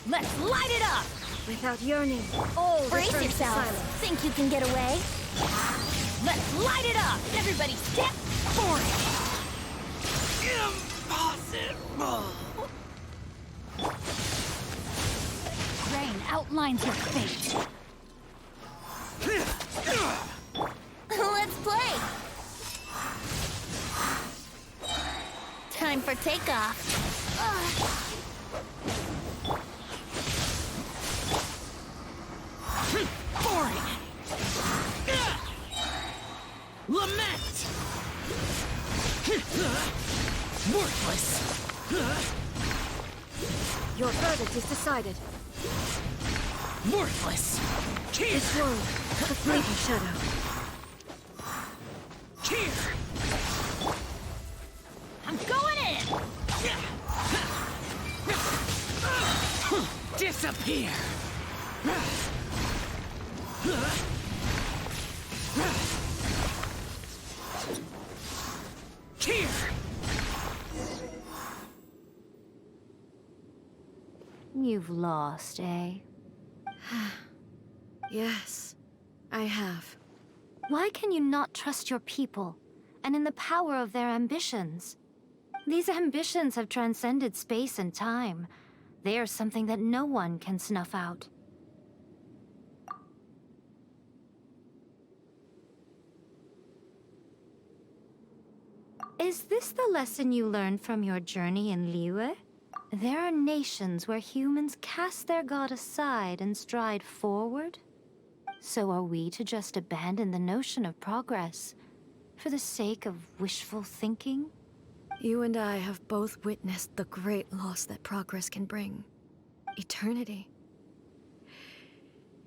Let's light it up! Without yearning, all Brace return to yourself! silence. Think you can get away? Let's light it up! Everybody step forward! Impossible! Rain outlines your fate. Let's play! Time for takeoff. Boring! Lament! Worthless! Your verdict is decided. Worthless! This world, a fleeting shadow. Here! I'm going in! Disappear! Here! You've lost, eh? Yes, I have. Why can you not trust your people, and in the power of their ambitions? These ambitions have transcended space and time. They are something that no one can snuff out. Is this the lesson you learned from your journey in Liyue? There are nations where humans cast their god aside and stride forward? So are we to just abandon the notion of progress for the sake of wishful thinking? You and I have both witnessed the great loss that progress can bring. Eternity.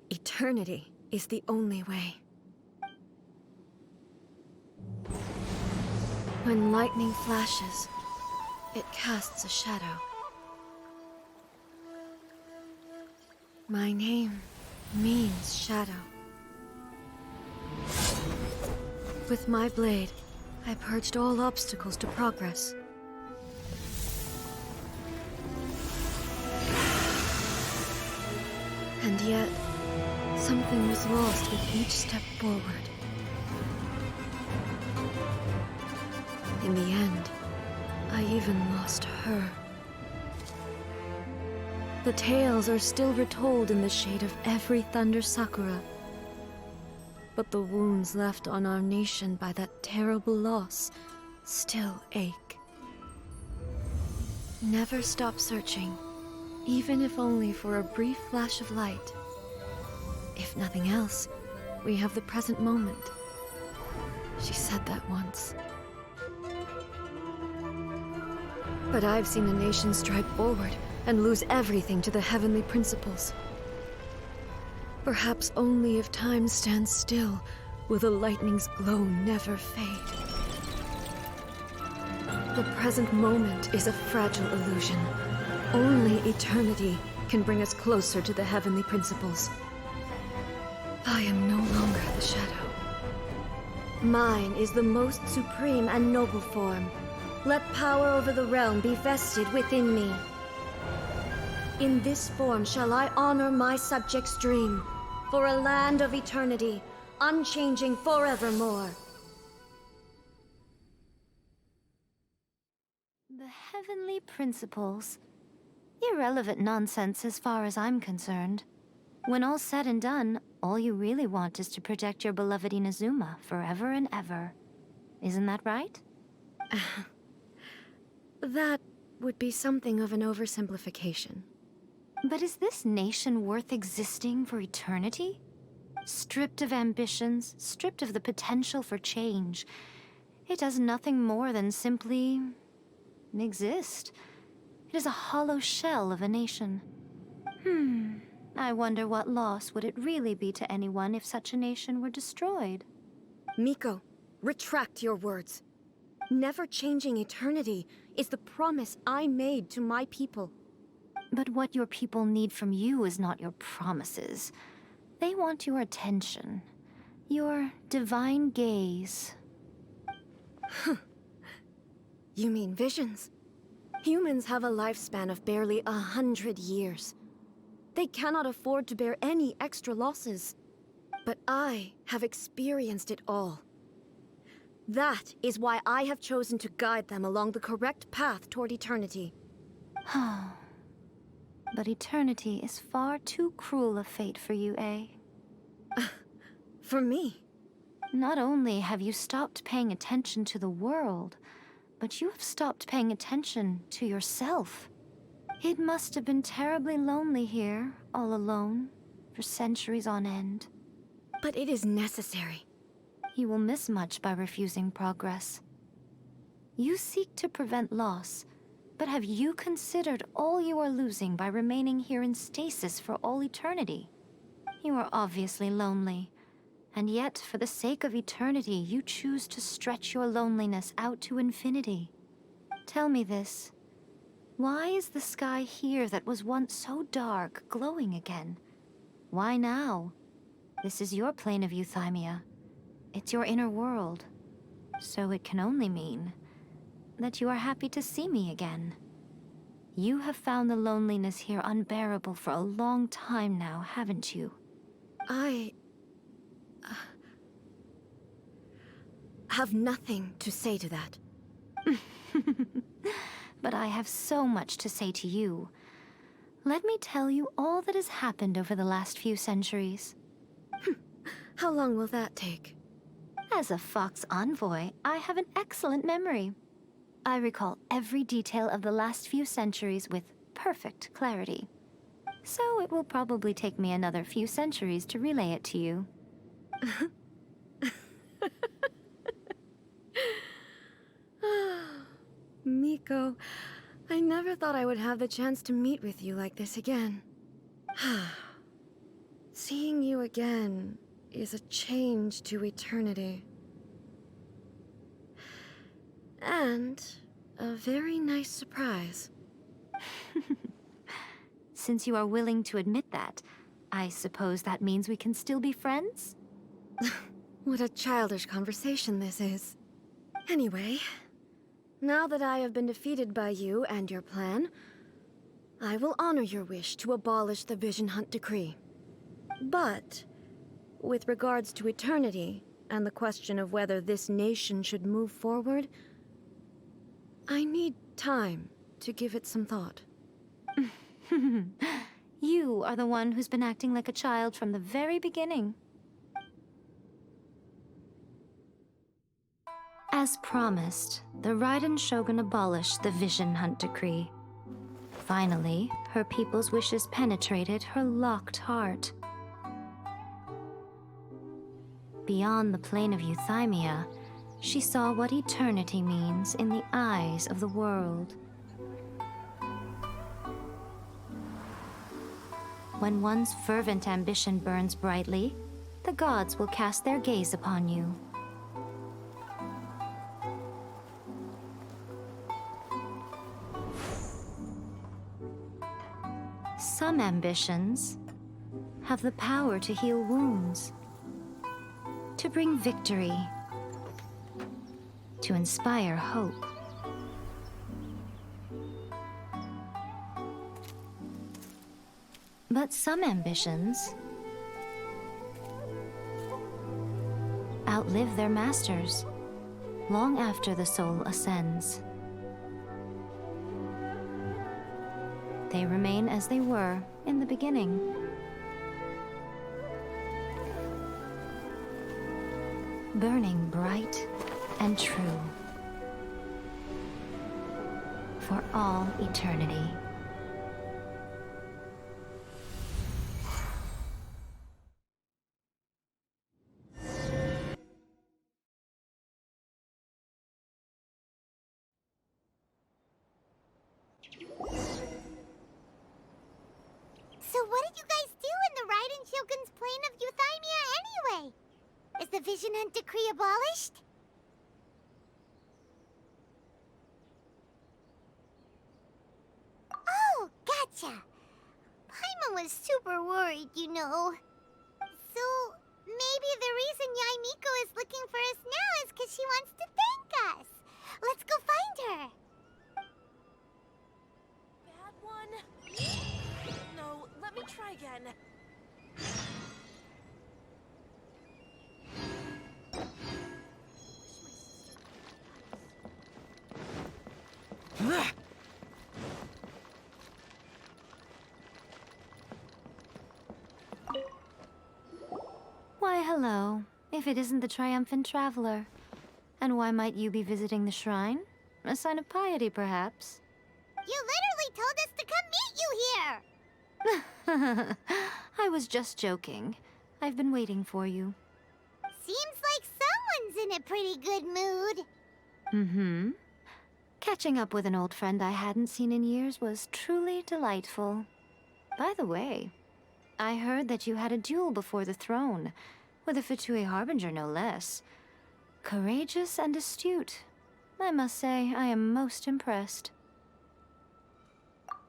Eternity is the only way. When lightning flashes, it casts a shadow. My name means shadow. With my blade, I purged all obstacles to progress. And yet, something was lost with each step forward. In the end, I even lost her. The tales are still retold in the shade of every thunder sakura. But the wounds left on our nation by that terrible loss still ache. Never stop searching, even if only for a brief flash of light. If nothing else, we have the present moment. She said that once. But I've seen a nation stride forward and lose everything to the heavenly principles. Perhaps only if time stands still will the lightning's glow never fade. The present moment is a fragile illusion. Only eternity can bring us closer to the heavenly principles. I am no longer the shadow. Mine is the most supreme and noble form. Let power over the realm be vested within me. In this form shall I honor my subjects' dream, for a land of eternity, unchanging forevermore. The heavenly principles. Irrelevant nonsense as far as I'm concerned. When all's said and done, all you really want is to protect your beloved Inazuma forever and ever. Isn't that right? That would be something of an oversimplification. But is this nation worth existing for eternity? Stripped of ambitions, stripped of the potential for change, it does nothing more than simply exist. It is a hollow shell of a nation. I wonder what loss would it really be to anyone if such a nation were destroyed? Miko, retract your words. Never changing eternity is the promise I made to my people. But what your people need from you is not your promises. They want your attention. Your divine gaze. You mean visions? Humans have a lifespan of barely 100 years. They cannot afford to bear any extra losses. But I have experienced it all. That is why I have chosen to guide them along the correct path toward eternity. But eternity is far too cruel a fate for you, eh? For me? Not only have you stopped paying attention to the world, but you have stopped paying attention to yourself. It must have been terribly lonely here, all alone, for centuries on end. But it is necessary. You will miss much by refusing progress. You seek to prevent loss, but have you considered all you are losing by remaining here in stasis for all eternity? You are obviously lonely, and yet for the sake of eternity, you choose to stretch your loneliness out to infinity. Tell me this. Why is the sky here that was once so dark glowing again? Why now? This is your plane of euthymia. It's your inner world. So it can only mean that you are happy to see me again. You have found the loneliness here unbearable for a long time now, haven't you? I have nothing to say to that. But I have so much to say to you. Let me tell you all that has happened over the last few centuries. How long will that take? As a Fox envoy, I have an excellent memory. I recall every detail of the last few centuries with perfect clarity. So it will probably take me another few centuries to relay it to you. Miko, I never thought I would have the chance to meet with you like this again. Seeing you again is a change to eternity. And a very nice surprise. Since you are willing to admit that, I suppose that means we can still be friends? What a childish conversation this is. Anyway, now that I have been defeated by you and your plan, I will honor your wish to abolish the Vision Hunt Decree. But, with regards to eternity, and the question of whether this nation should move forward, I need time to give it some thought. You are the one who's been acting like a child from the very beginning. As promised, the Ryzen Shogun abolished the Vision Hunt Decree. Finally, her people's wishes penetrated her locked heart. Beyond the plane of Euthymia, she saw what eternity means in the eyes of the world. When one's fervent ambition burns brightly, the gods will cast their gaze upon you. Some ambitions have the power to heal wounds, to bring victory, to inspire hope. But some ambitions outlive their masters long after the soul ascends. They remain as they were in the beginning. Burning bright and true for all eternity. So what did you guys do in the Ryzen Shogun's plane of Euthymia anyway? Is the Vision Hunt Decree abolished? Oh, gotcha. Paimon was super worried, you know. So, maybe the reason Yaimiko is looking for us now is because she wants to thank us. Let's go find her. Bad one? No, let me try again. Why, hello. If it isn't the triumphant traveler. And why might you be visiting the shrine? A sign of piety, perhaps? You literally told us to come meet you here! I was just joking. I've been waiting for you. Seems like someone's in a pretty good mood. Mm-hmm. Catching up with an old friend I hadn't seen in years was truly delightful. By the way, I heard that you had a duel before the throne, with a Fatui Harbinger no less. Courageous and astute. I must say, I am most impressed.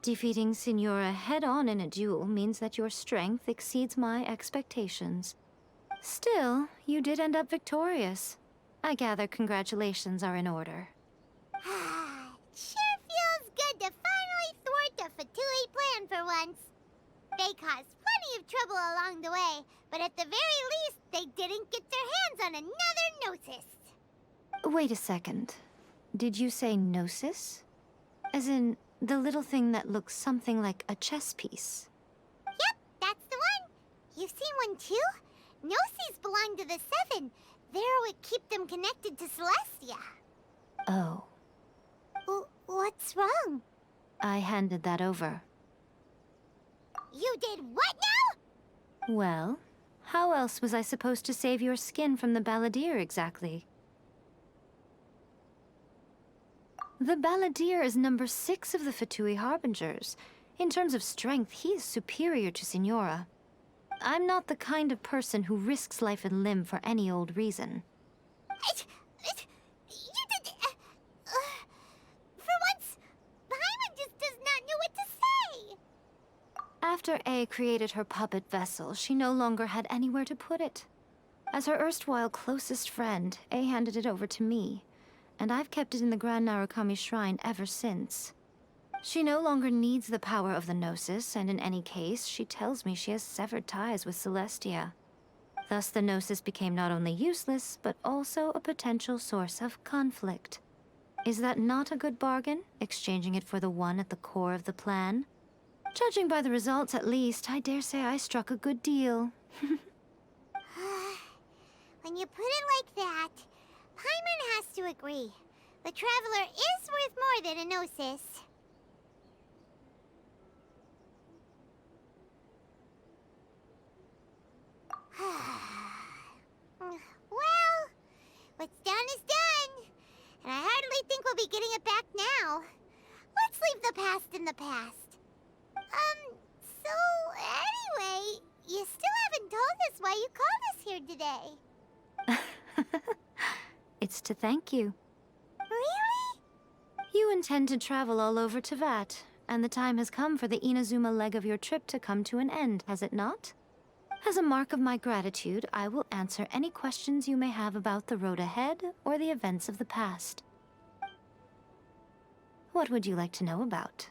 Defeating Signora head-on in a duel means that your strength exceeds my expectations. Still, you did end up victorious. I gather congratulations are in order. Sure feels good to finally thwart the Fatui plan for once. They caused plenty of trouble along the way, but at the very least, they didn't get their hands on another Gnosis. Wait a second. Did you say Gnosis? As in, the little thing that looks something like a chess piece? Yep, that's the one. You've seen one too? Gnosis belong to the Seven. They're what keep them connected to Celestia. Oh. What's wrong? I handed that over. You did what now? Well, how else was I supposed to save your skin from the Balladeer exactly? The Balladeer is number 6 of the Fatui Harbingers. In terms of strength, he is superior to Signora. I'm not the kind of person who risks life and limb for any old reason. You did... for once, Paimon just does not know what to say. After A created her puppet vessel, she no longer had anywhere to put it. As her erstwhile closest friend, A handed it over to me, and I've kept it in the Grand Narukami Shrine ever since. She no longer needs the power of the Gnosis, and in any case, she tells me she has severed ties with Celestia. Thus the Gnosis became not only useless, but also a potential source of conflict. Is that not a good bargain, exchanging it for the one at the core of the plan? Judging by the results, at least, I dare say I struck a good deal. When you put it like that, Paimon has to agree. The Traveler is worth more than an oasis. Well, what's done is done. And I hardly think we'll be getting it back now. Let's leave the past in the past. So anyway, you still haven't told us why you called us here today. It's to thank you. Really? You intend to travel all over Teyvat, and the time has come for the Inazuma leg of your trip to come to an end, has it not? As a mark of my gratitude, I will answer any questions you may have about the road ahead or the events of the past. What would you like to know about?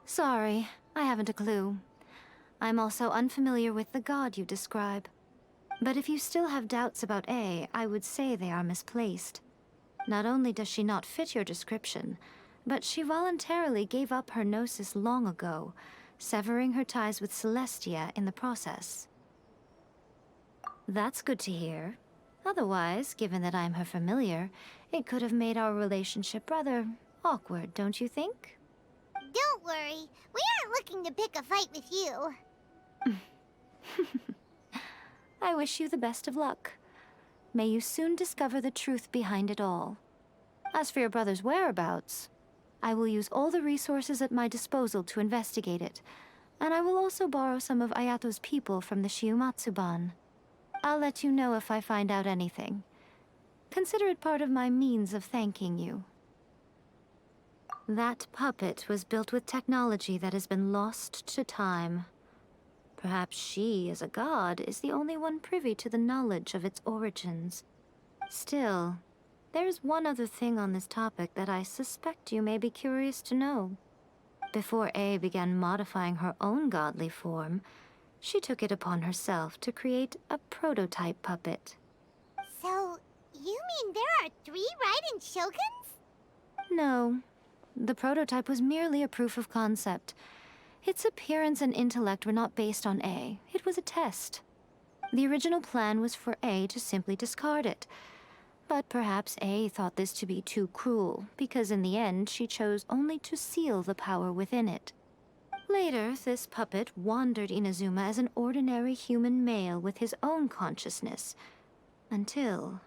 Sorry, I haven't a clue. I'm also unfamiliar with the god you describe. But if you still have doubts about A, I would say they are misplaced. Not only does she not fit your description, but she voluntarily gave up her gnosis long ago, severing her ties with Celestia in the process. That's good to hear. Otherwise, given that I'm her familiar, it could have made our relationship rather awkward, don't you think? Don't worry, we aren't looking to pick a fight with you. I wish you the best of luck. May you soon discover the truth behind it all. As for your brother's whereabouts, I will use all the resources at my disposal to investigate it, and I will also borrow some of Ayato's people from the Shiumatsuban. I'll let you know if I find out anything. Consider it part of my means of thanking you. That puppet was built with technology that has been lost to time. Perhaps she, as a god, is the only one privy to the knowledge of its origins. Still, there's one other thing on this topic that I suspect you may be curious to know. Before A began modifying her own godly form, she took it upon herself to create a prototype puppet. So, you mean there are 3 Ryzen Shoguns? No. The prototype was merely a proof of concept. Its appearance and intellect were not based on A. It was a test. The original plan was for A to simply discard it. But perhaps A thought this to be too cruel, because in the end she chose only to seal the power within it. Later, this puppet wandered Inazuma as an ordinary human male with his own consciousness, until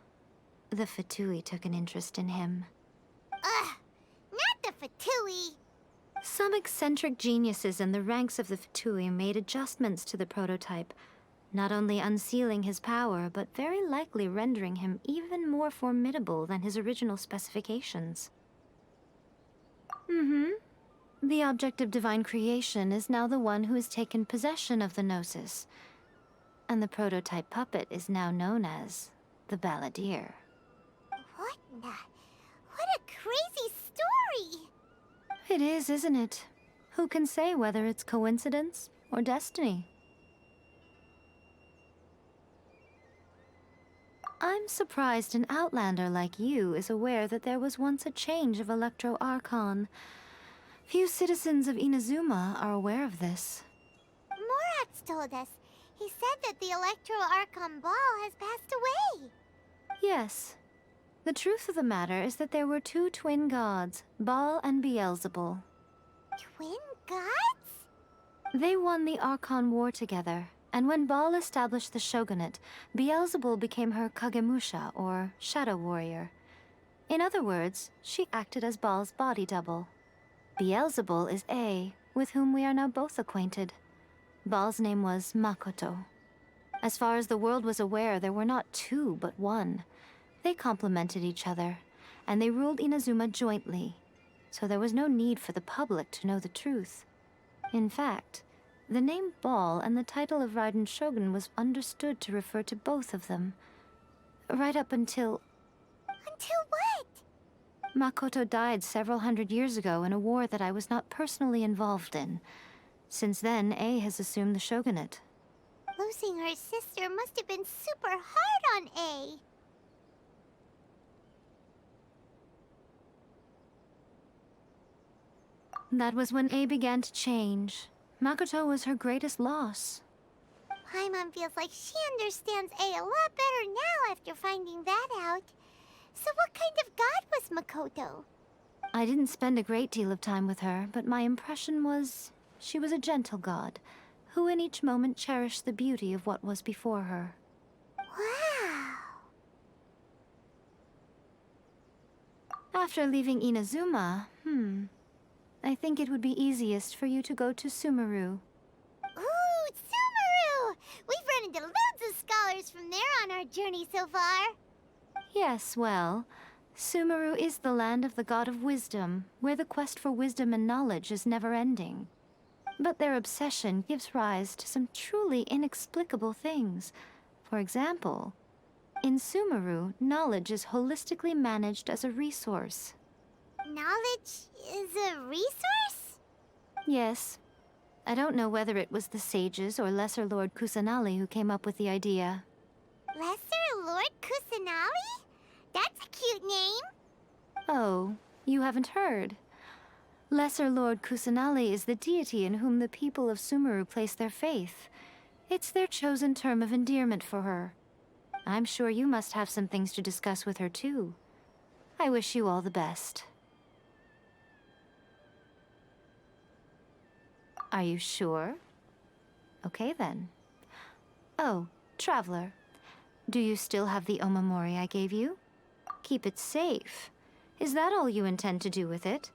the Fatui took an interest in him. Ugh! Not the Fatui! Some eccentric geniuses in the ranks of the Fatui made adjustments to the prototype, not only unsealing his power, but very likely rendering him even more formidable than his original specifications. The object of divine creation is now the one who has taken possession of the Gnosis, and the prototype puppet is now known as the Balladeer. What a crazy story! It is, isn't it? Who can say whether it's coincidence or destiny? I'm surprised an outlander like you is aware that there was once a change of Electro Archon. Few citizens of Inazuma are aware of this. Morax told us. He said that the Electro Archon Baal has passed away. Yes. The truth of the matter is that there were 2 twin gods, Baal and Beelzebul. Twin gods? They won the Archon War together, and when Baal established the shogunate, Beelzebul became her Kagemusha, or shadow warrior. In other words, she acted as Baal's body double. Beelzebul is A, with whom we are now both acquainted. Baal's name was Makoto. As far as the world was aware, there were not 2, but 1. They complemented each other, and they ruled Inazuma jointly, so there was no need for the public to know the truth. In fact, the name Baal and the title of Ryzen Shogun was understood to refer to both of them. Right up until... Until what? Makoto died several hundred years ago in a war that I was not personally involved in. Since then, A has assumed the shogunate. Losing her sister must have been super hard on A. That was when A began to change. Makoto was her greatest loss. Paimon feels like she understands A a lot better now after finding that out. So what kind of god was Makoto? I didn't spend a great deal of time with her, but my impression was she was a gentle god, who in each moment cherished the beauty of what was before her. Wow. After leaving Inazuma, I think it would be easiest for you to go to Sumeru. Ooh, Sumeru! We've run into loads of scholars from there on our journey so far. Yes, well, Sumeru is the land of the god of wisdom, where the quest for wisdom and knowledge is never-ending. But their obsession gives rise to some truly inexplicable things. For example, in Sumeru, knowledge is holistically managed as a resource. Knowledge is a resource? Yes. I don't know whether it was the sages or Lesser Lord Kusanali who came up with the idea. Lesser Lord Kusanali? That's a cute name. Oh, you haven't heard. Lesser Lord Kusanali is the deity in whom the people of Sumeru place their faith. It's their chosen term of endearment for her. I'm sure you must have some things to discuss with her too. I wish you all the best. Are you sure? Okay then. Oh, Traveler. Do you still have the Omamori I gave you? Keep it safe. Is that all you intend to do with it?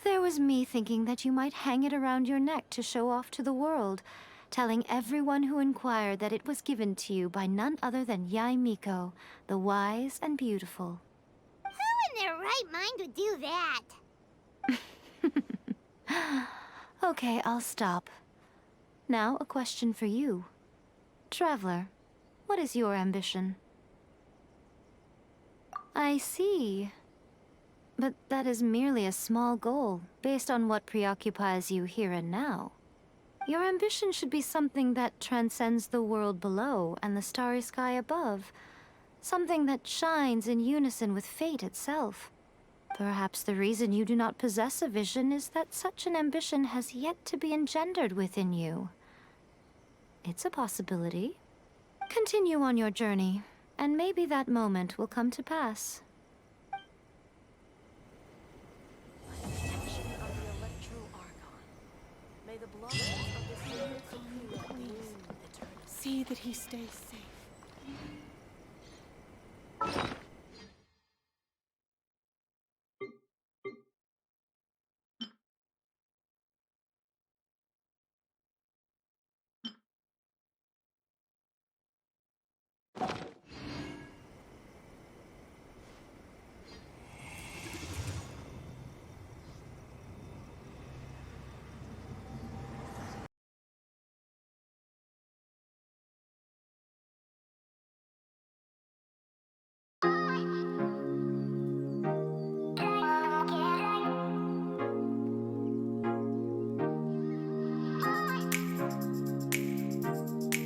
There was me thinking that you might hang it around your neck to show off to the world, telling everyone who inquired that it was given to you by none other than Yae Miko, the wise and beautiful. Who in their right mind would do that? Okay, I'll stop. Now, a question for you. Traveler, what is your ambition? I see. But that is merely a small goal, based on what preoccupies you here and now. Your ambition should be something that transcends the world below and the starry sky above. Something that shines in unison with fate itself. Perhaps the reason you do not possess a vision is that such an ambition has yet to be engendered within you. It's a possibility. Continue on your journey, and maybe that moment will come to pass. See that he stays safe.